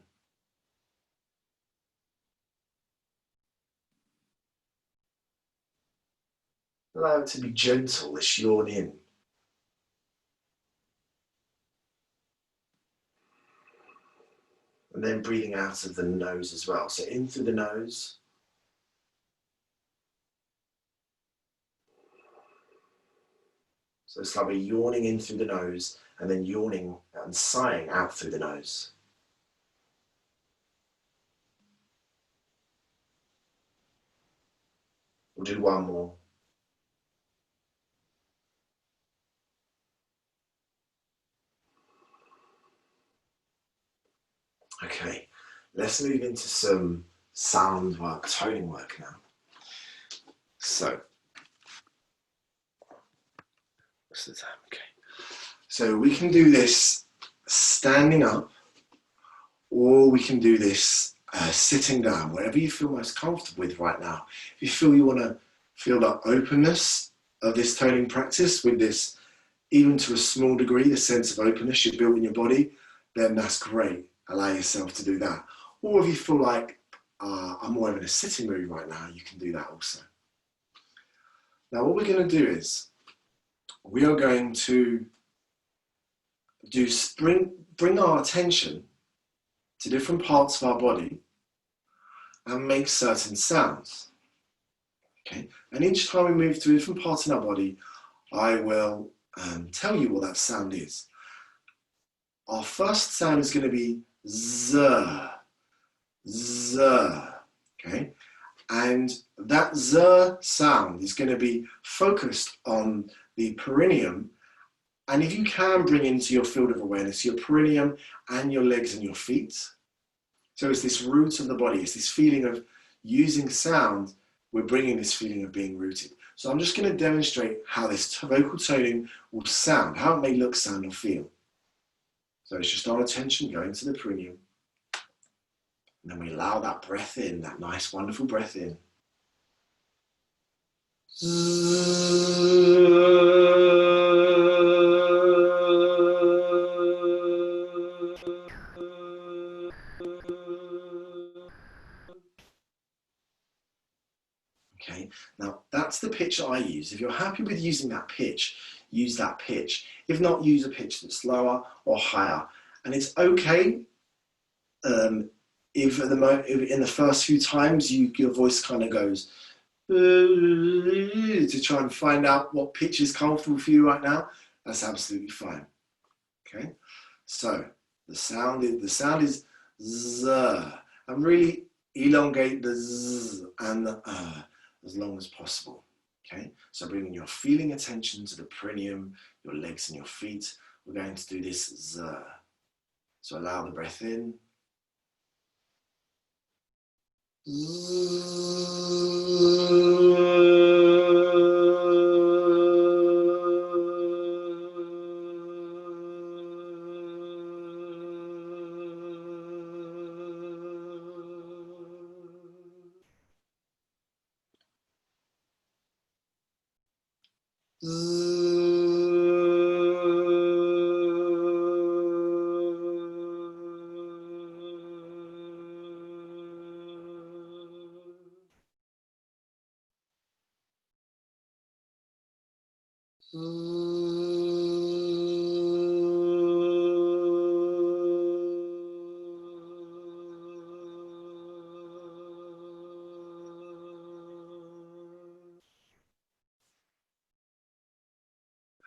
Allow it to be gentle, this yawn in. And then breathing out of the nose as well. So in through the nose. So it's like we're yawning in through the nose and then yawning and sighing out through the nose. We'll do one more. Okay, let's move into some sound work, toning work now. So, what's the time? Okay. So we can do this standing up, or we can do this sitting down, wherever you feel most comfortable with right now. If you feel you want to feel the openness of this toning practice with this, even to a small degree, the sense of openness you built in your body, then that's great. Allow yourself to do that. Or if you feel like I'm more in a sitting mood right now, you can do that also. Now what we're going to do is, we are going to bring our attention to different parts of our body and make certain sounds. Okay, and each time we move to a different part in our body, I will tell you what that sound is. Our first sound is going to be Z, Z, okay? And that Z sound is going to be focused on the perineum. And if you can bring into your field of awareness your perineum and your legs and your feet. So it's this root of the body, it's this feeling of using sound, we're bringing this feeling of being rooted. So I'm just going to demonstrate how this vocal toning will sound, how it may look, sound, or feel. So it's just our attention going to the perineum. And then we allow that breath in, that nice, wonderful breath in. Okay, now that's the pitch I use. If you're happy with using that pitch, use that pitch. If not, use a pitch that's lower or higher. And it's okay if in the first few times your voice kind of goes to try and find out what pitch is comfortable for you right now. That's absolutely fine. Okay, so the sound is Z, and really elongate the Z and the as long as possible. Okay, so bringing your feeling attention to the perineum, your legs and your feet. We're going to do this Z. So allow the breath in.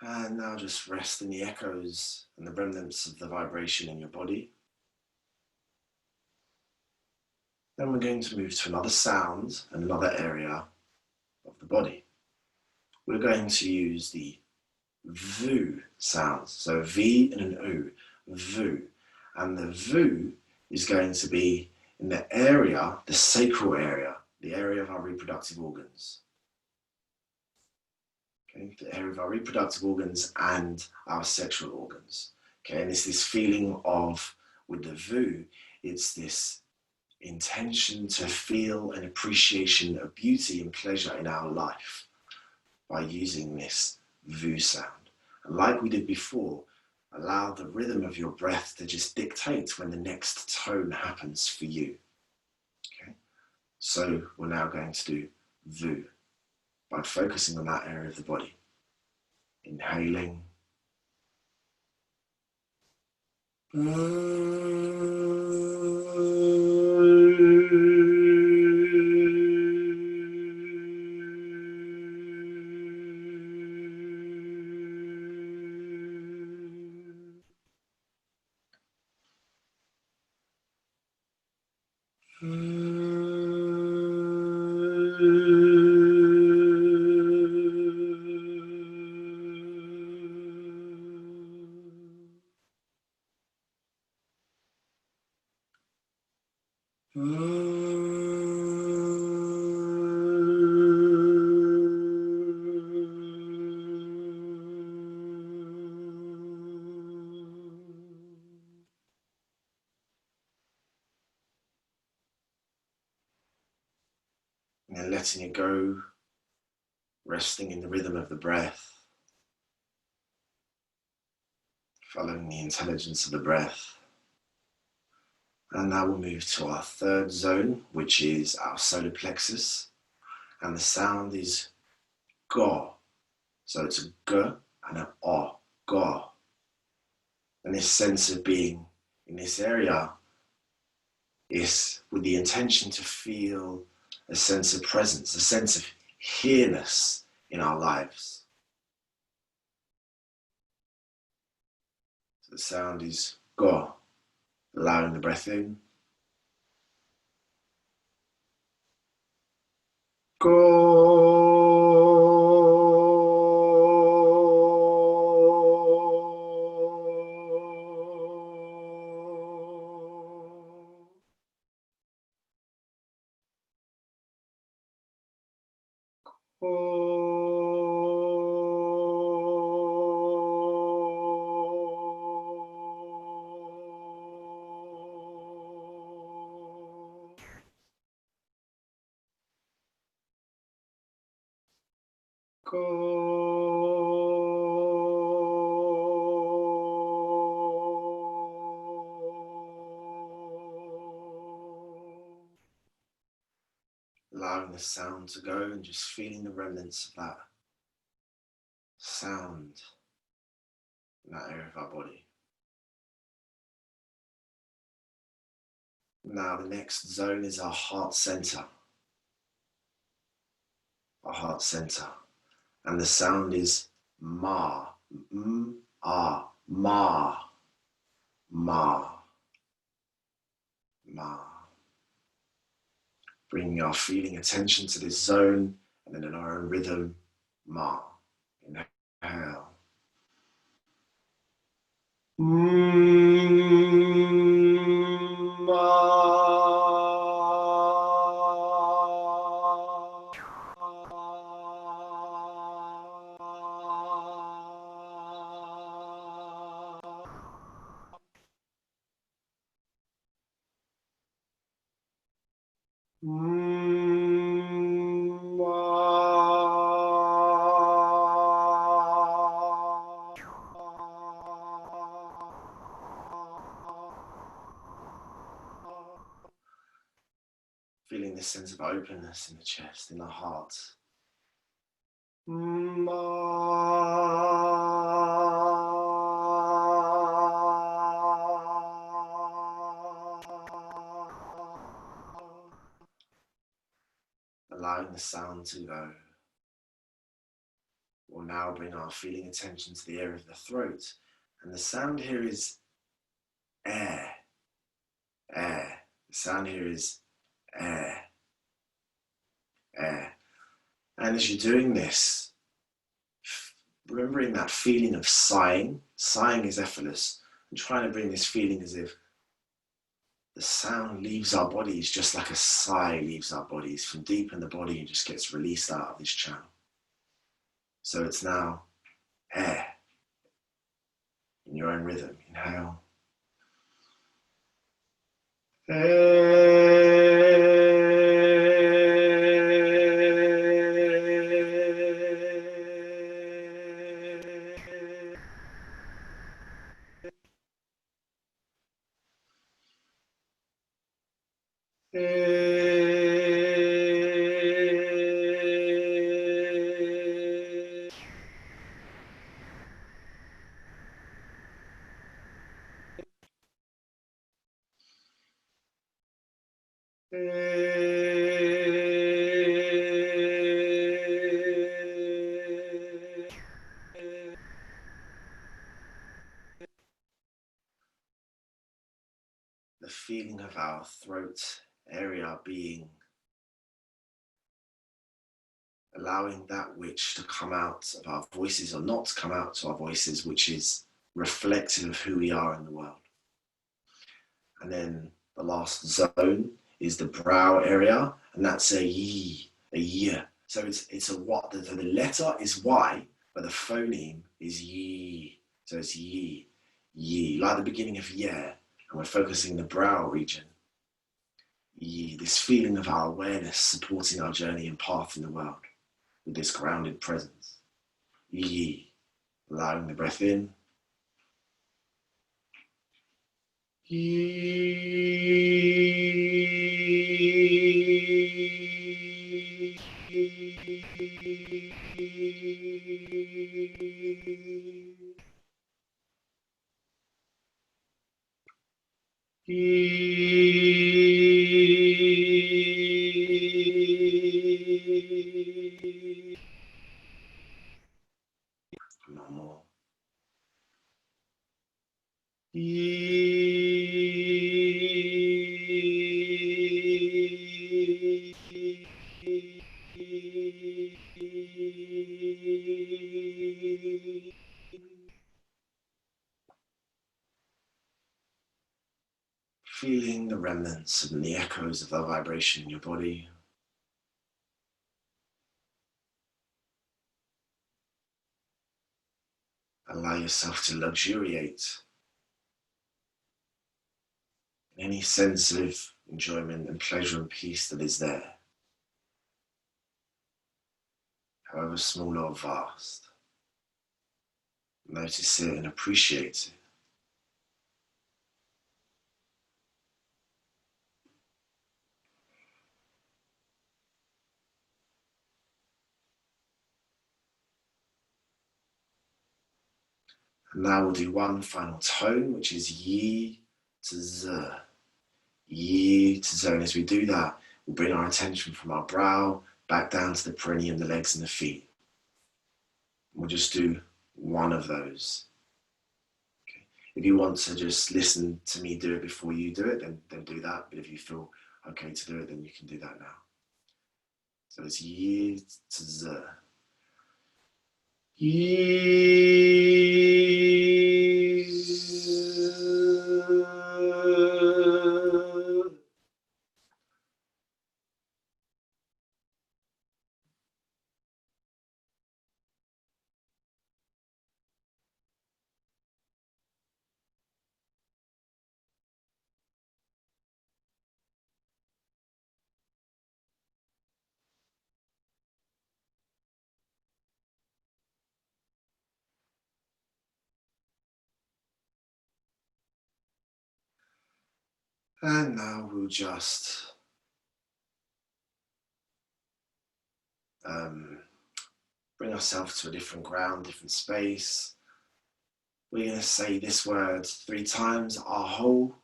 And now just rest in the echoes and the remnants of the vibration in your body. Then we're going to move to another sound, another area of the body. We're going to use the VU sounds. So V and an U, VU. And the VU is going to be in the area, the sacral area, the area of our reproductive organs. Okay, the area of our reproductive organs and our sexual organs. Okay, and it's this feeling of, with the VU, it's this intention to feel an appreciation of beauty and pleasure in our life by using this VU sound. And like we did before, allow the rhythm of your breath to just dictate when the next tone happens for you. Okay, so we're now going to do VU by focusing on that area of the body. Inhaling. And then letting it go, resting in the rhythm of the breath, following the intelligence of the breath. And now we'll move to our third zone, which is our solar plexus. And the sound is go. So it's a g and an o, go. And this sense of being in this area is with the intention to feel a sense of presence, a sense of here-ness in our lives. So the sound is go, allowing the breath in. Go. Allowing the sound to go and just feeling the remnants of that sound in that area of our body. Now the next zone is our heart center. Our heart center. And the sound is ma, ma, ma, ma. Bringing our feeling attention to this zone, and then in our own rhythm, ma. Inhale. Feeling this sense of openness in the chest, in the heart. Allowing the sound to go. We'll now bring our feeling attention to the area of the throat. And the sound here is air. Air. The sound here is air. Air. And as you're doing this, remembering that feeling of sighing. Sighing is effortless. And trying to bring this feeling as if the sound leaves our bodies just like a sigh leaves our bodies from deep in the body and just gets released out of this channel. So it's now air in your own rhythm. Inhale. The feeling of our throat area being, allowing that which to come out of our voices or not to come out to our voices, which is reflective of who we are in the world. And then the last zone is the brow area, and that's a yi, a yi. So it's a what, the letter is Y, but the phoneme is yi. So it's yi, yi, like the beginning of yeah. And we're focusing the brow region. This feeling of our awareness supporting our journey and path in the world with this grounded presence. Yi, allowing the breath in. No more. Feeling the remnants and the echoes of the vibration in your body. Allow yourself to luxuriate in any sense of enjoyment and pleasure and peace that is there, however small or vast. Notice it and appreciate it. And now we'll do one final tone, which is yi to z. Yi to z. And as we do that, we'll bring our attention from our brow back down to the perineum, the legs and the feet. We'll just do one of those. Okay. If you want to just listen to me do it before you do it, then do that. But if you feel okay to do it, then you can do that now. So it's yi to z. And now we'll just bring ourselves to a different ground, different space. We're going to say this word 3 times, aho.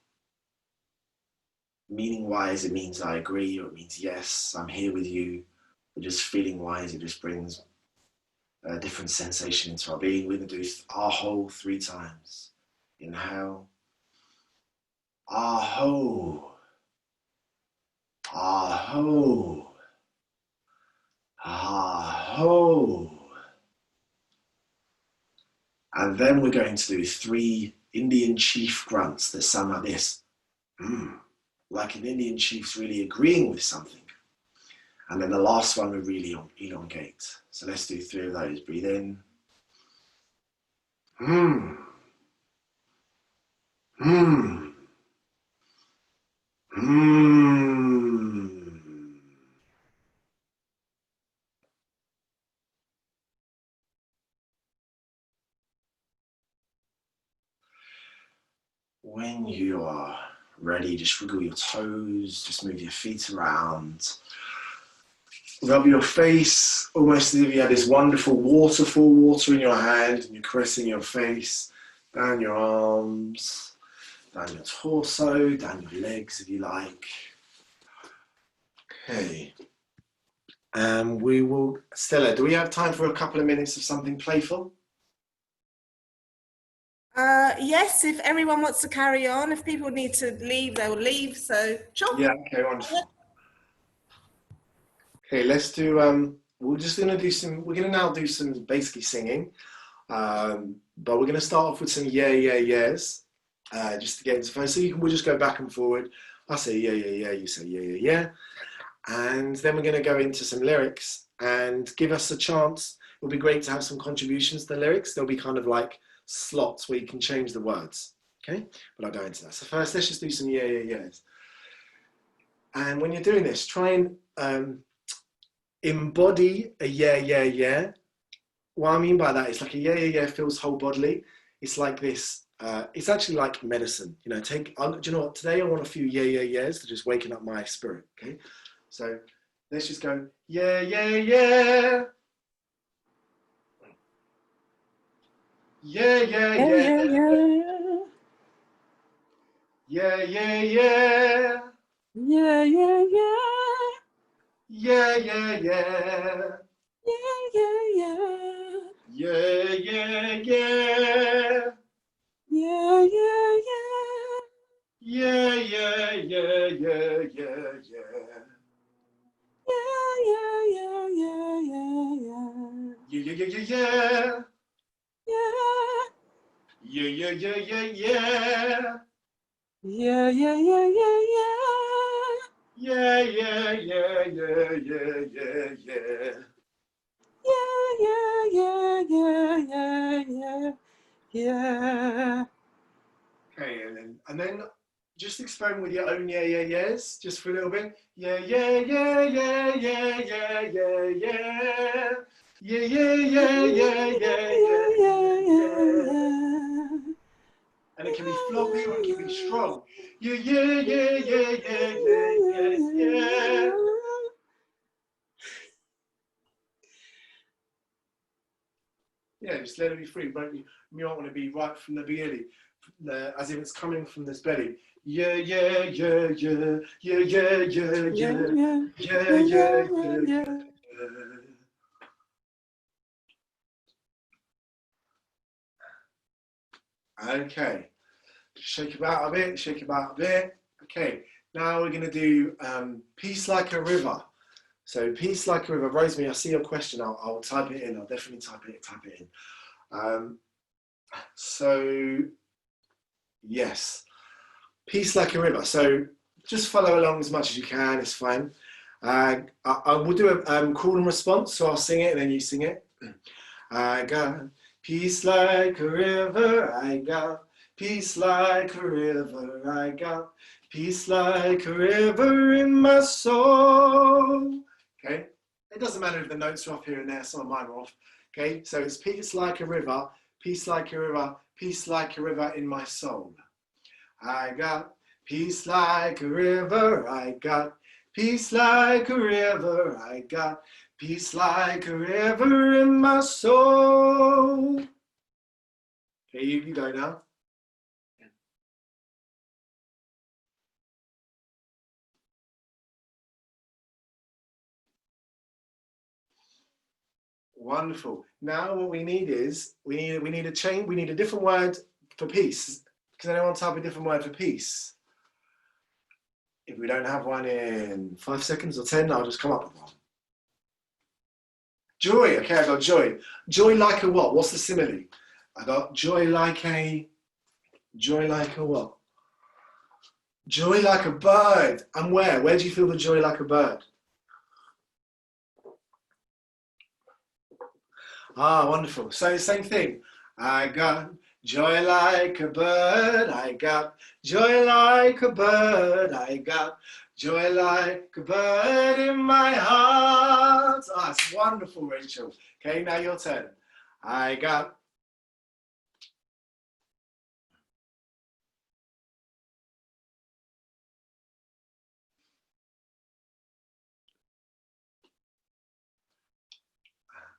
Meaning wise, it means I agree, or it means yes, I'm here with you. But just feeling wise, it just brings a different sensation into our being. We're going to do aho 3 times. Inhale. Aho. Aho. Aho. And then we're going to do 3 Indian chief grunts that sound like this. Like an Indian chief's really agreeing with something. And then the last one we really elongate. So let's do 3 of those. Breathe in. When you are ready, just wiggle your toes, just move your feet around. Rub your face, almost as if you had this wonderful waterfall water in your hand and you're caressing your face, down your arms, down your torso, down your legs if you like. Okay. And we will, Stella, do we have time for a couple of minutes of something playful? Yes, if everyone wants to carry on. If people need to leave, they'll leave. So, sure. Yeah, okay, wonderful. Okay, let's do, we're going to now do some basically singing. But we're going to start off with some yeah, yeah, yeahs, just to get into first. So we'll just go back and forward. I say yeah, yeah, yeah, you say yeah, yeah, yeah. And then we're going to go into some lyrics and give us a chance. It'll be great to have some contributions to the lyrics. There'll be kind of like slots where you can change the words, okay? But I'll go into that. So first, let's just do some yeah, yeah, yeahs. And when you're doing this, try and embody a yeah, yeah, yeah. What I mean by that is like a yeah, yeah, yeah feels whole bodily. It's like this, it's actually like medicine. You know, do you know what? Today I want a few yeah, yeah, yeahs to just waken up my spirit, okay? So let's just go, yeah, yeah, yeah. Yeah, yeah, yeah. Yeah, yeah, yeah. Yeah, yeah, yeah. Yeah, yeah, yeah. Yeah, yeah, yeah. Yeah, yeah, yeah. Yeah, yeah, yeah. Yeah, yeah, yeah, yeah, yeah, yeah. Yeah, yeah, yeah, yeah, yeah, yeah. Yeah, yeah, yeah, yeah, yeah. Yeah. Yeah, yeah, yeah, yeah, yeah. Yeah, yeah, yeah, yeah, yeah. Yeah, yeah, yeah, yeah, yeah, yeah, yeah. Yeah, yeah, yeah, yeah, yeah, yeah, yeah. Okay, and then just experiment with your own yeah, yeah, yeahs, just for a little bit. Yeah, yeah, yeah, yeah, yeah, yeah, yeah, yeah. Yeah, yeah, yeah, yeah, yeah, yeah, yeah. And it can be floppy or it can be strong. Yeah, yeah, yeah, yeah, yeah, yeah, yeah, yeah. Yeah, just let it be free. But you might want to be right from the beginning, as if it's coming from this belly. Yeah, yeah, yeah, yeah, yeah, yeah, yeah, yeah, yeah, yeah, yeah. Okay, shake about a bit, shake about a bit. Okay, now we're going to do Peace Like a River. So Peace Like a River. Rosemary, I see your question. I'll type it in. I'll definitely type it in. So, yes, Peace Like a River. So just follow along as much as you can. It's fine. I will do a call and response. So I'll sing it and then you sing it. I got peace like a river. I got peace like a river. I got peace like a river in my soul. Okay. It doesn't matter if the notes are off here and there. Some of mine are off. Okay. So it's peace like a river. Peace like a river. Peace like a river in my soul. I got peace like a river. I got peace like a river. I got Peace like a river in my soul. Okay, you go now. Wonderful. Now what we need is we need a change. We need a different word for peace. Can anyone type a different word for peace? If we don't have one in 5 seconds or 10, I'll just come up with one. Joy. Okay, I got joy. Joy like a what? What's the simile? I got joy like a what? Joy like a bird. And where? Where do you feel the joy like a bird? Ah, wonderful. So same thing. I got joy like a bird. I got joy like a bird. I got joy like a bird in my heart. Ah, it's wonderful, Rachel. Okay, now your turn. I got.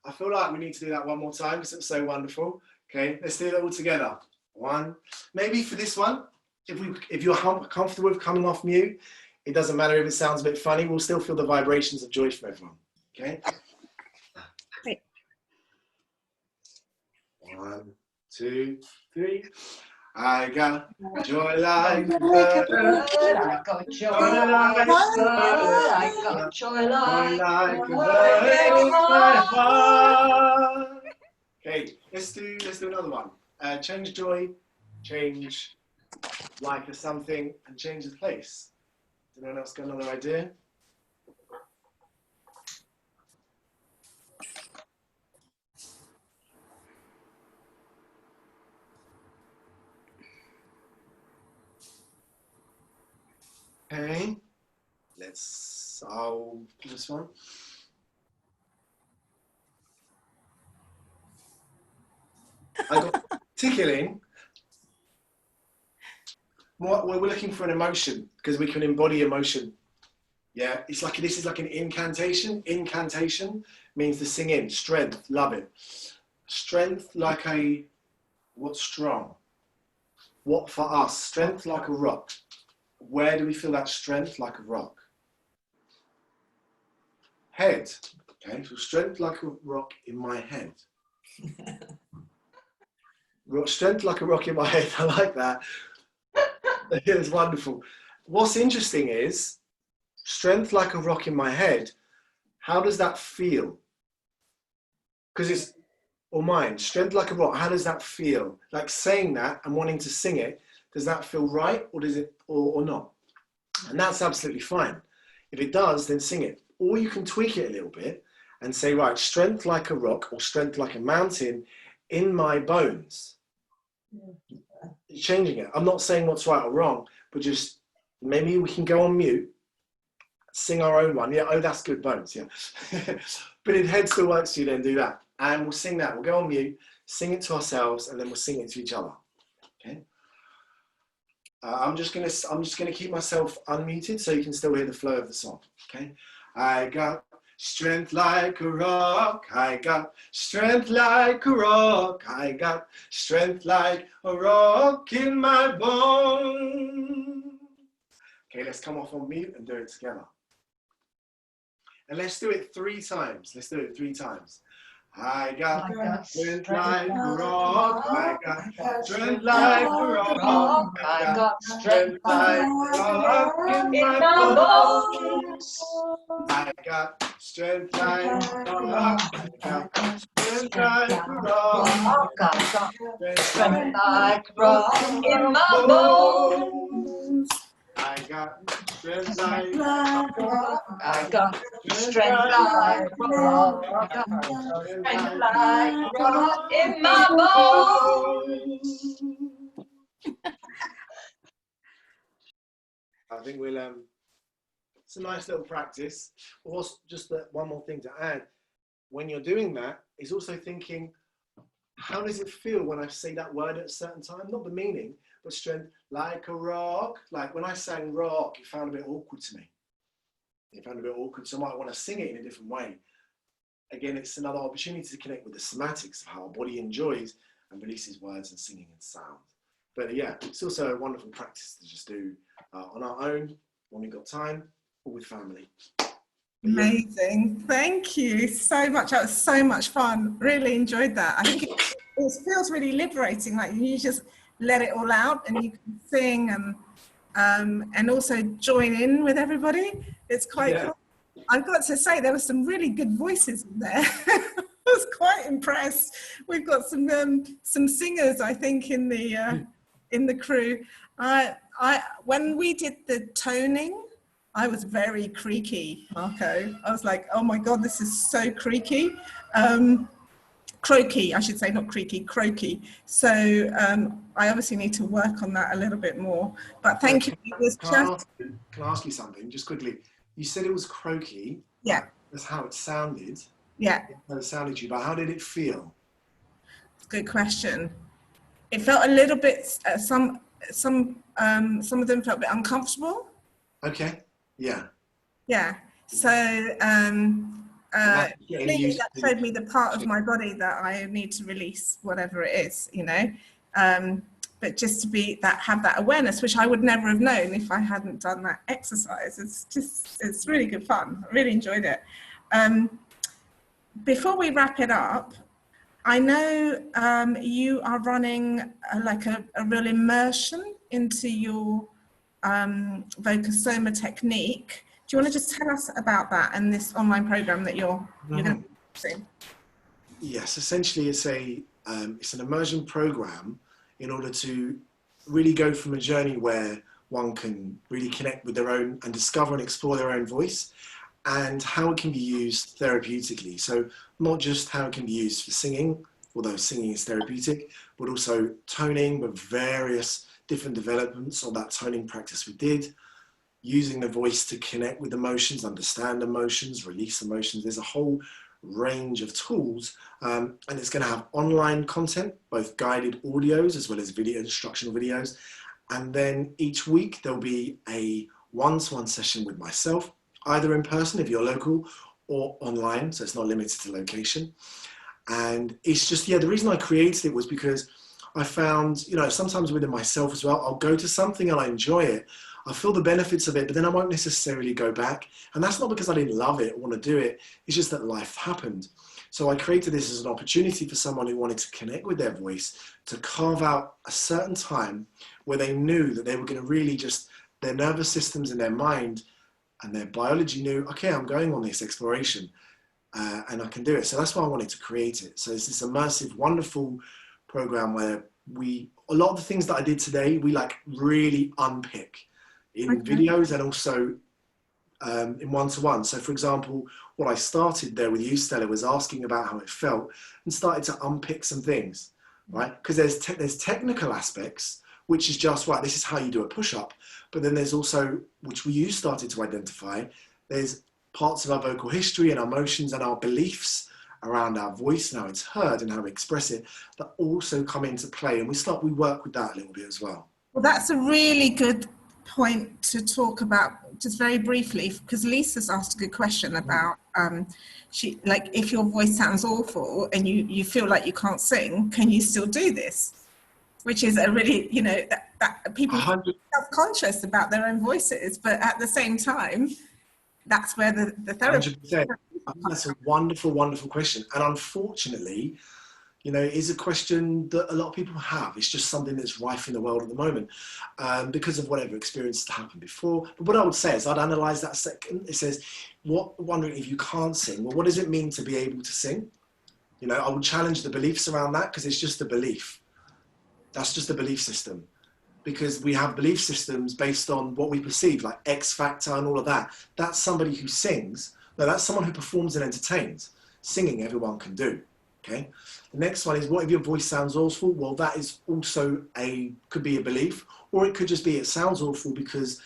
I feel like we need to do that one more time because it's so wonderful. Okay, let's do that all together. One. Maybe for this one, if you're comfortable with coming off mute, it doesn't matter if it sounds a bit funny, we'll still feel the vibrations of joy from everyone. Okay? Great. 1, 2, 3. I got joy like a bird. I got joy like a bird. I got joy like a bird in my heart. Okay, let's do another one. Change joy, change like a something, and change the place. Does anyone else got another idea? Okay, I'll do this one. I got tickling. We're looking for an emotion because we can embody emotion. Yeah, it's like this is like an incantation. Incantation means to sing in strength. Love it. Strength like a what's strong? What for us? Strength like a rock. Where do we feel that strength like a rock? Head. Okay, so strength like a rock in my head. Strength like a rock in my head. I like that. It's wonderful. What's interesting is strength like a rock in my head. How does that feel? Because it's or mine. Strength like a rock. How does that feel? Like saying that and wanting to sing it. Does that feel right, or does it, or not? And that's absolutely fine. If it does, then sing it. Or you can tweak it a little bit and say, right, strength like a rock or strength like a mountain in my bones. Changing it. I'm not saying what's right or wrong, but just maybe we can go on mute, sing our own one. Yeah, oh, that's good, bones, yeah. But if head still works for you, then do that. And we'll sing that. We'll go on mute, sing it to ourselves, and then we'll sing it to each other. Okay. I'm just gonna keep myself unmuted so you can still hear the flow of the song. Okay. I got strength like a rock. I got strength like a rock. I got strength like a rock in my bones. Okay, let's come off on mute and do it together. And let's do it 3 times. Let's do it 3 times. I got strength like a rock. I got strength like a rock. I got strength like a rock in my bones. I got strength like a rock. I got strength like a rock. I got strength like a rock in my bones. I got strength like a rock. I got strength like a rock. I got strength like a rock in my bones. I think we'll it's a nice little practice. Also, just one more thing to add. When you're doing that, is also thinking, how does it feel when I say that word at a certain time? Not the meaning, but strength like a rock. Like when I sang rock, it found a bit awkward to me. It found a bit awkward, so I might want to sing it in a different way. again, it's another opportunity to connect with the somatics of how our body enjoys and releases words and singing and sound. But yeah, it's also a wonderful practice to just do on our own when we've got time, or with family. Amazing. Thank you so much. That was so much fun. Really enjoyed that. I think it feels really liberating. Like you just let it all out and you can sing and also join in with everybody. It's quite fun. I've got to say there were some really good voices in there. I was quite impressed. We've got some singers, I think, in the crew. When we did the toning, I was very creaky, Marco. I was like, oh my God, this is so creaky. Croaky, I should say, not creaky, croaky. So I obviously need to work on that a little bit more. But thank you. Can I ask you something, just quickly? You said it was croaky. Yeah. That's how it sounded. Yeah. How it sounded to you, but how did it feel? Good question. It felt a little bit, some of them felt a bit uncomfortable. Okay. Yeah. Yeah. So that showed me the part of my body that I need to release, whatever it is, you know. But just to have that awareness, which I would never have known if I hadn't done that exercise. It's really good fun. I really enjoyed it. Before we wrap it up, I know you are running a real immersion into your Voca Soma technique. Do you want to just tell us about that and this online program that you're going to be using? Yes, essentially it's an immersion program in order to really go from a journey where one can really connect with their own and discover and explore their own voice, and how it can be used therapeutically. So not just how it can be used for singing, although singing is therapeutic, but also toning with various different developments of that toning practice we did, using the voice to connect with emotions, understand emotions, release emotions. There's a whole range of tools, and it's going to have online content, both guided audios as well as video instructional videos. And then each week there'll be a one-to-one session with myself, either in person if you're local, or online, so it's not limited to location. And it's just, the reason I created it was because I found, sometimes within myself as well, I'll go to something and I enjoy it, I feel the benefits of it, but then I won't necessarily go back. And that's not because I didn't love it or want to do it. It's just that life happened. So I created this as an opportunity for someone who wanted to connect with their voice, to carve out a certain time where they knew that they were going to really just, their nervous systems and their mind and their biology knew, okay, I'm going on this exploration and I can do it. So that's why I wanted to create it. So it's this immersive, wonderful program where a lot of the things that I did today, we really unpick in videos and also in one-to-one. So for example, what I started there with you, Stella, was asking about how it felt and started to unpick some things, right? Because there's technical aspects, which is just, right, this is how you do a push-up. But then there's also, which you started to identify, there's parts of our vocal history and our emotions and our beliefs around our voice and how it's heard and how we express it that also come into play. And we work with that a little bit as well. Well, that's a really good point to talk about, just very briefly, because Lisa's asked a good question about if your voice sounds awful and you feel like you can't sing, can you still do this? Which is a really, that people are self-conscious about their own voices, but at the same time, that's where the therapy. 100%. That's a wonderful, wonderful question. And unfortunately, it is a question that a lot of people have. It's just something that's rife in the world at the moment because of whatever experience has happened before. But what I would say is I'd analyze that second. It says, wondering if you can't sing, well, what does it mean to be able to sing? I would challenge the beliefs around that, because it's just a belief. That's just a belief system. Because we have belief systems based on what we perceive, like X Factor and all of that. That's somebody who sings. No, that's someone who performs and entertains. Singing, everyone can do. Okay. The next one is, what if your voice sounds awful? Well, that is also could be a belief, or it could just be it sounds awful because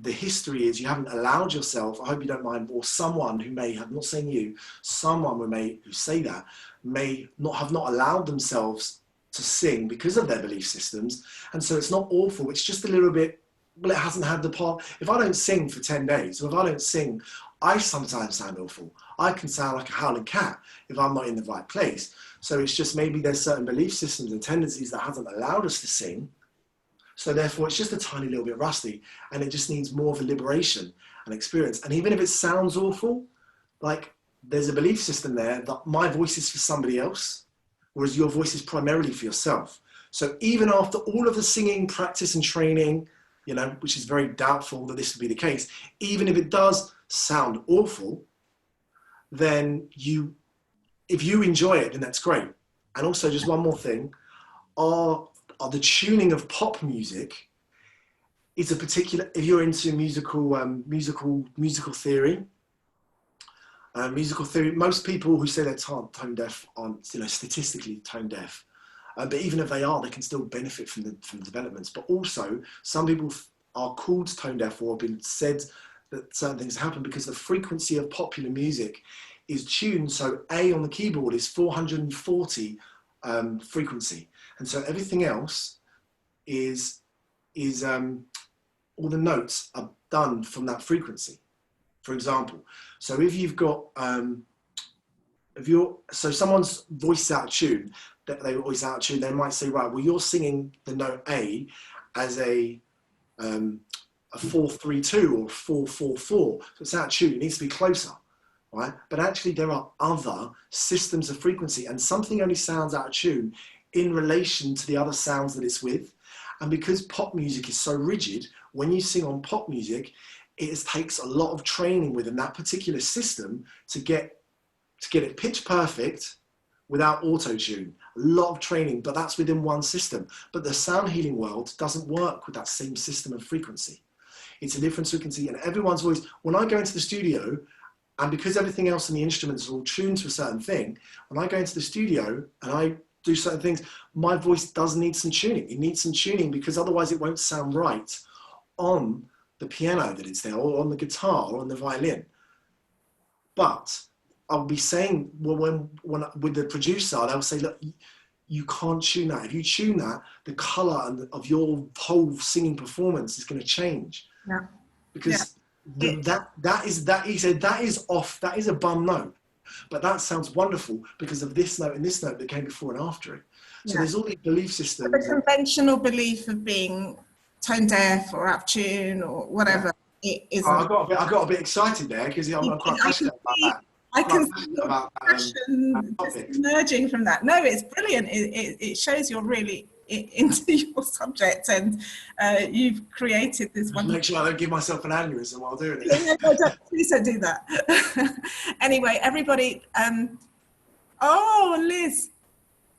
the history is you haven't allowed yourself, I hope you don't mind, or someone who may have, not saying you, someone who say that may not have allowed themselves to sing because of their belief systems. And so it's not awful, it's just a little bit well, it hasn't had the part. If I don't sing for 10 days, or if I don't sing, I sometimes sound awful. I can sound like a howling cat if I'm not in the right place. So it's just maybe there's certain belief systems and tendencies that hasn't allowed us to sing. So therefore it's just a tiny little bit rusty, and it just needs more of a liberation and experience. And even if it sounds awful, like there's a belief system there that my voice is for somebody else, whereas your voice is primarily for yourself. So even after all of the singing, practice and training, you know, which is very doubtful that this would be the case, even if it does sound awful, then if you enjoy it, then that's great. And also just one more thing, are the tuning of pop music is a particular, if you're into musical theory, most people who say they're tone deaf aren't, you know, statistically tone deaf. But even if they are, they can still benefit from the developments. But also, some people are called tone deaf or have been said that certain things happen because the frequency of popular music is tuned. So A on the keyboard is 440 frequency. And so everything else is all the notes are done from that frequency, for example. So if you've got, so someone's voice is out of tune, they always out of tune, they might say, right, well, you're singing the note A as a 432 or 444, so it's out of tune, it needs to be closer, right? But actually there are other systems of frequency, and something only sounds out of tune in relation to the other sounds that it's with. And because pop music is so rigid, when you sing on pop music, it takes a lot of training within that particular system to get it pitch perfect without auto-tune. A lot of training, but that's within one system. But the sound healing world doesn't work with that same system of frequency. It's a different frequency, and everyone's voice, when I go into the studio, and because everything else in the instruments are all tuned to a certain thing, when I go into the studio and I do certain things, my voice does need some tuning. It needs some tuning because otherwise it won't sound right on the piano that it's there, or on the guitar, or on the violin. But I'll be saying, well, when with the producer, they'll say, look, you can't tune that. If you tune that, the color of your whole singing performance is going to change. Yeah. Because that is off. That is a bum note. But that sounds wonderful because of this note and this note that came before and after it. So there's all these belief systems. The conventional belief of being tone deaf or out of tune or whatever, it isn't. I got a bit excited there because I'm quite passionate about that. I can see your passion just emerging from that. No, it's brilliant. It shows you're really into your subject, and you've created this one. Make sure I don't give myself an aneurysm while doing it. No, please don't do that. Anyway, everybody. Oh, Liz.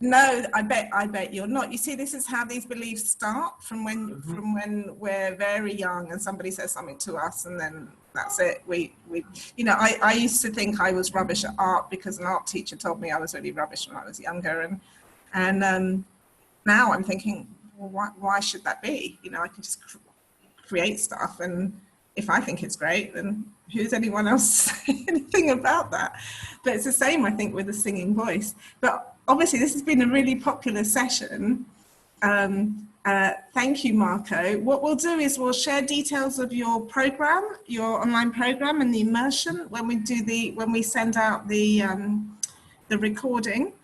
No, I bet you're not. You see, this is how these beliefs start from when we're very young, and somebody says something to us, and then that's it. We you know, I used to think I was rubbish at art because an art teacher told me I was really rubbish when I was younger, and now I'm thinking, well, why should that be? You know, I can just create stuff, and if I think it's great, then who's anyone else to say anything about that? But it's the same, I think, with the singing voice. But obviously, this has been a really popular session. Thank you, Marco. What we'll do is we'll share details of your program, your online program, and the immersion when we send out the recording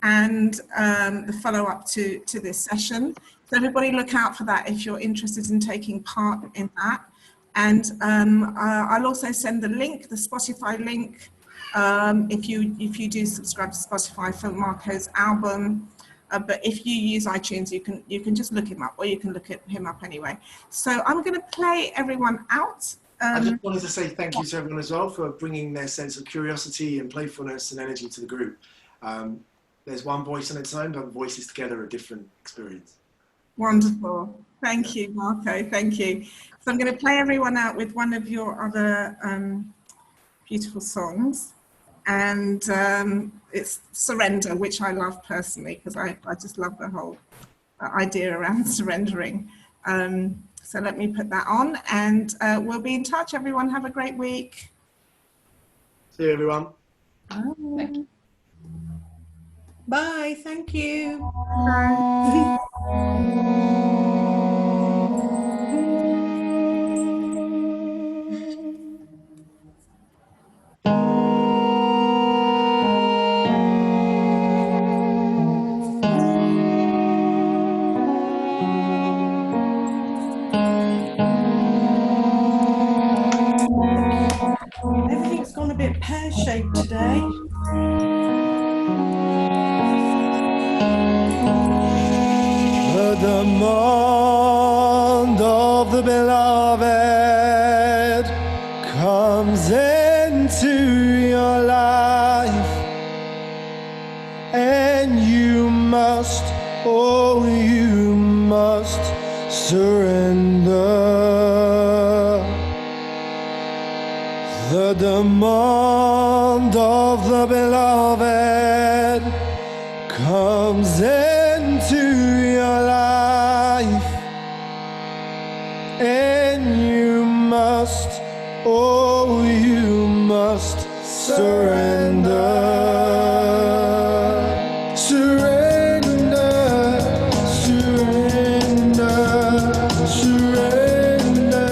and the follow-up to this session. So everybody look out for that if you're interested in taking part in that. And I'll also send the link, the Spotify link, if you do subscribe to Spotify for Marco's album. But if you use iTunes, you can just look him up, or you can look him up anyway. So I'm going to play everyone out. I just wanted to say thank you to everyone as well for bringing their sense of curiosity and playfulness and energy to the group. There's one voice on its own, but voices together are a different experience. Wonderful. Thank you, Marco. Thank you. So I'm going to play everyone out with one of your other beautiful songs. And it's Surrender, which I love personally, because I just love the whole idea around surrendering. So let me put that on, and we'll be in touch. Everyone have a great week. See you, everyone. Bye. Thank you. Bye. Thank you. Bye. pear-shaped today. The demand of the beloved comes into your life, and you must, oh, you must surrender. The demand of the beloved comes into your life, and you must, oh, you must surrender. Surrender, surrender, surrender, surrender,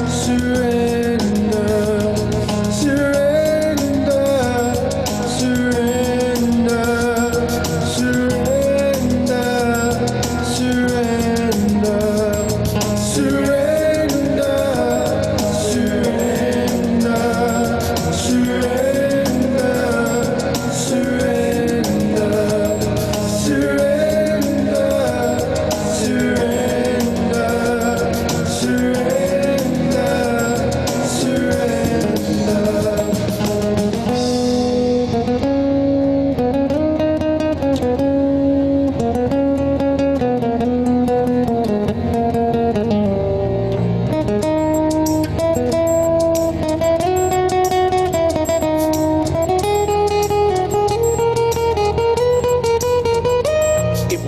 surrender, surrender, surrender, surrender, surrender,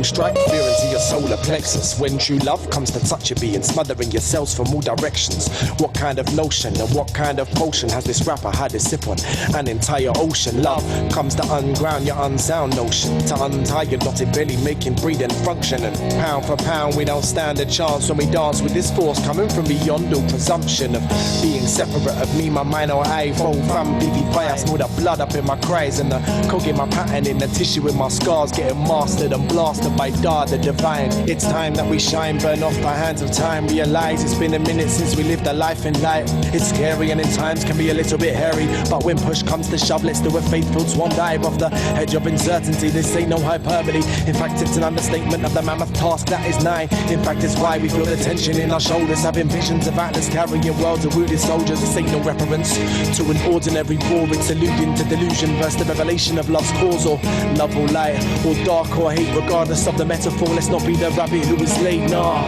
Strike fear into your solar plexus. When true love comes to touch your being, smothering your cells from all directions. What kind of notion and what kind of potion has this rapper had to sip on? An entire ocean. Love comes to unground your unsound notion, to untie your knotted belly, making breathing function. And pound for pound we don't stand a chance when we dance with this force coming from beyond all presumption of being separate of me, my mind or I. Full from BB bias, more the blood up in my cries and the coke in my pattern in the tissue in my scars, getting mastered and blasted by Dar the divine. It's time that we shine, burn off the hands of time. Realize it's been a minute since we lived a life in light. It's scary and in times can be a little bit hairy, but when push comes to shove, let's do a faithful swan dive off the edge of uncertainty. This ain't no hyperbole. In fact, it's an understatement of the mammoth task that is nigh. In fact, it's why we feel the tension in our shoulders, having visions of Atlas carrying worlds of wounded soldiers. This ain't no reference to an ordinary war. It's alluding to delusion versus the revelation of love's cause, or love or light, or dark or hate, regardless of the metaphor. Let's not be the rabbit who was late, nah.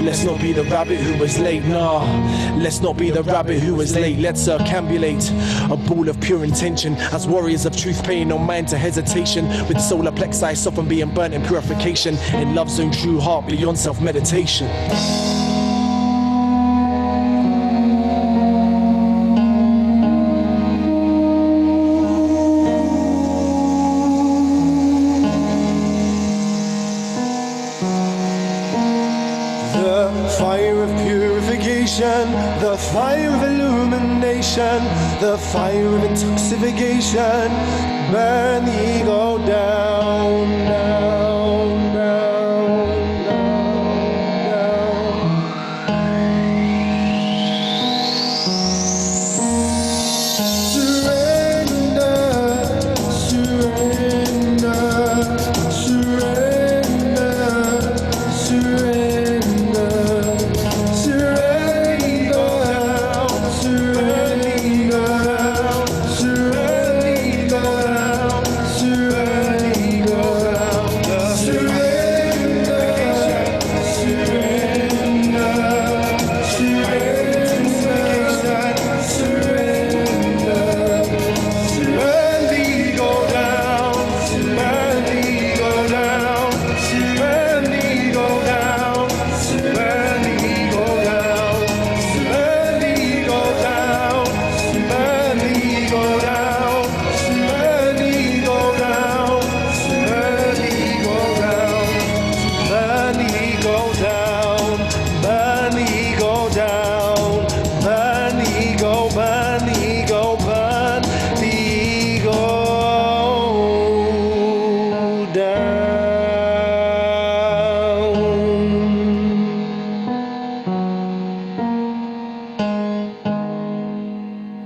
Let's not be the rabbit who was late, nah. Let's not be the rabbit who was late. Let's circambulate a ball of pure intention as warriors of truth, paying no mind to hesitation. With solar plexi soften being burnt in purification, in love's own true heart beyond self-meditation. The fire of illumination, the fire of intoxication, burn the ego down, down.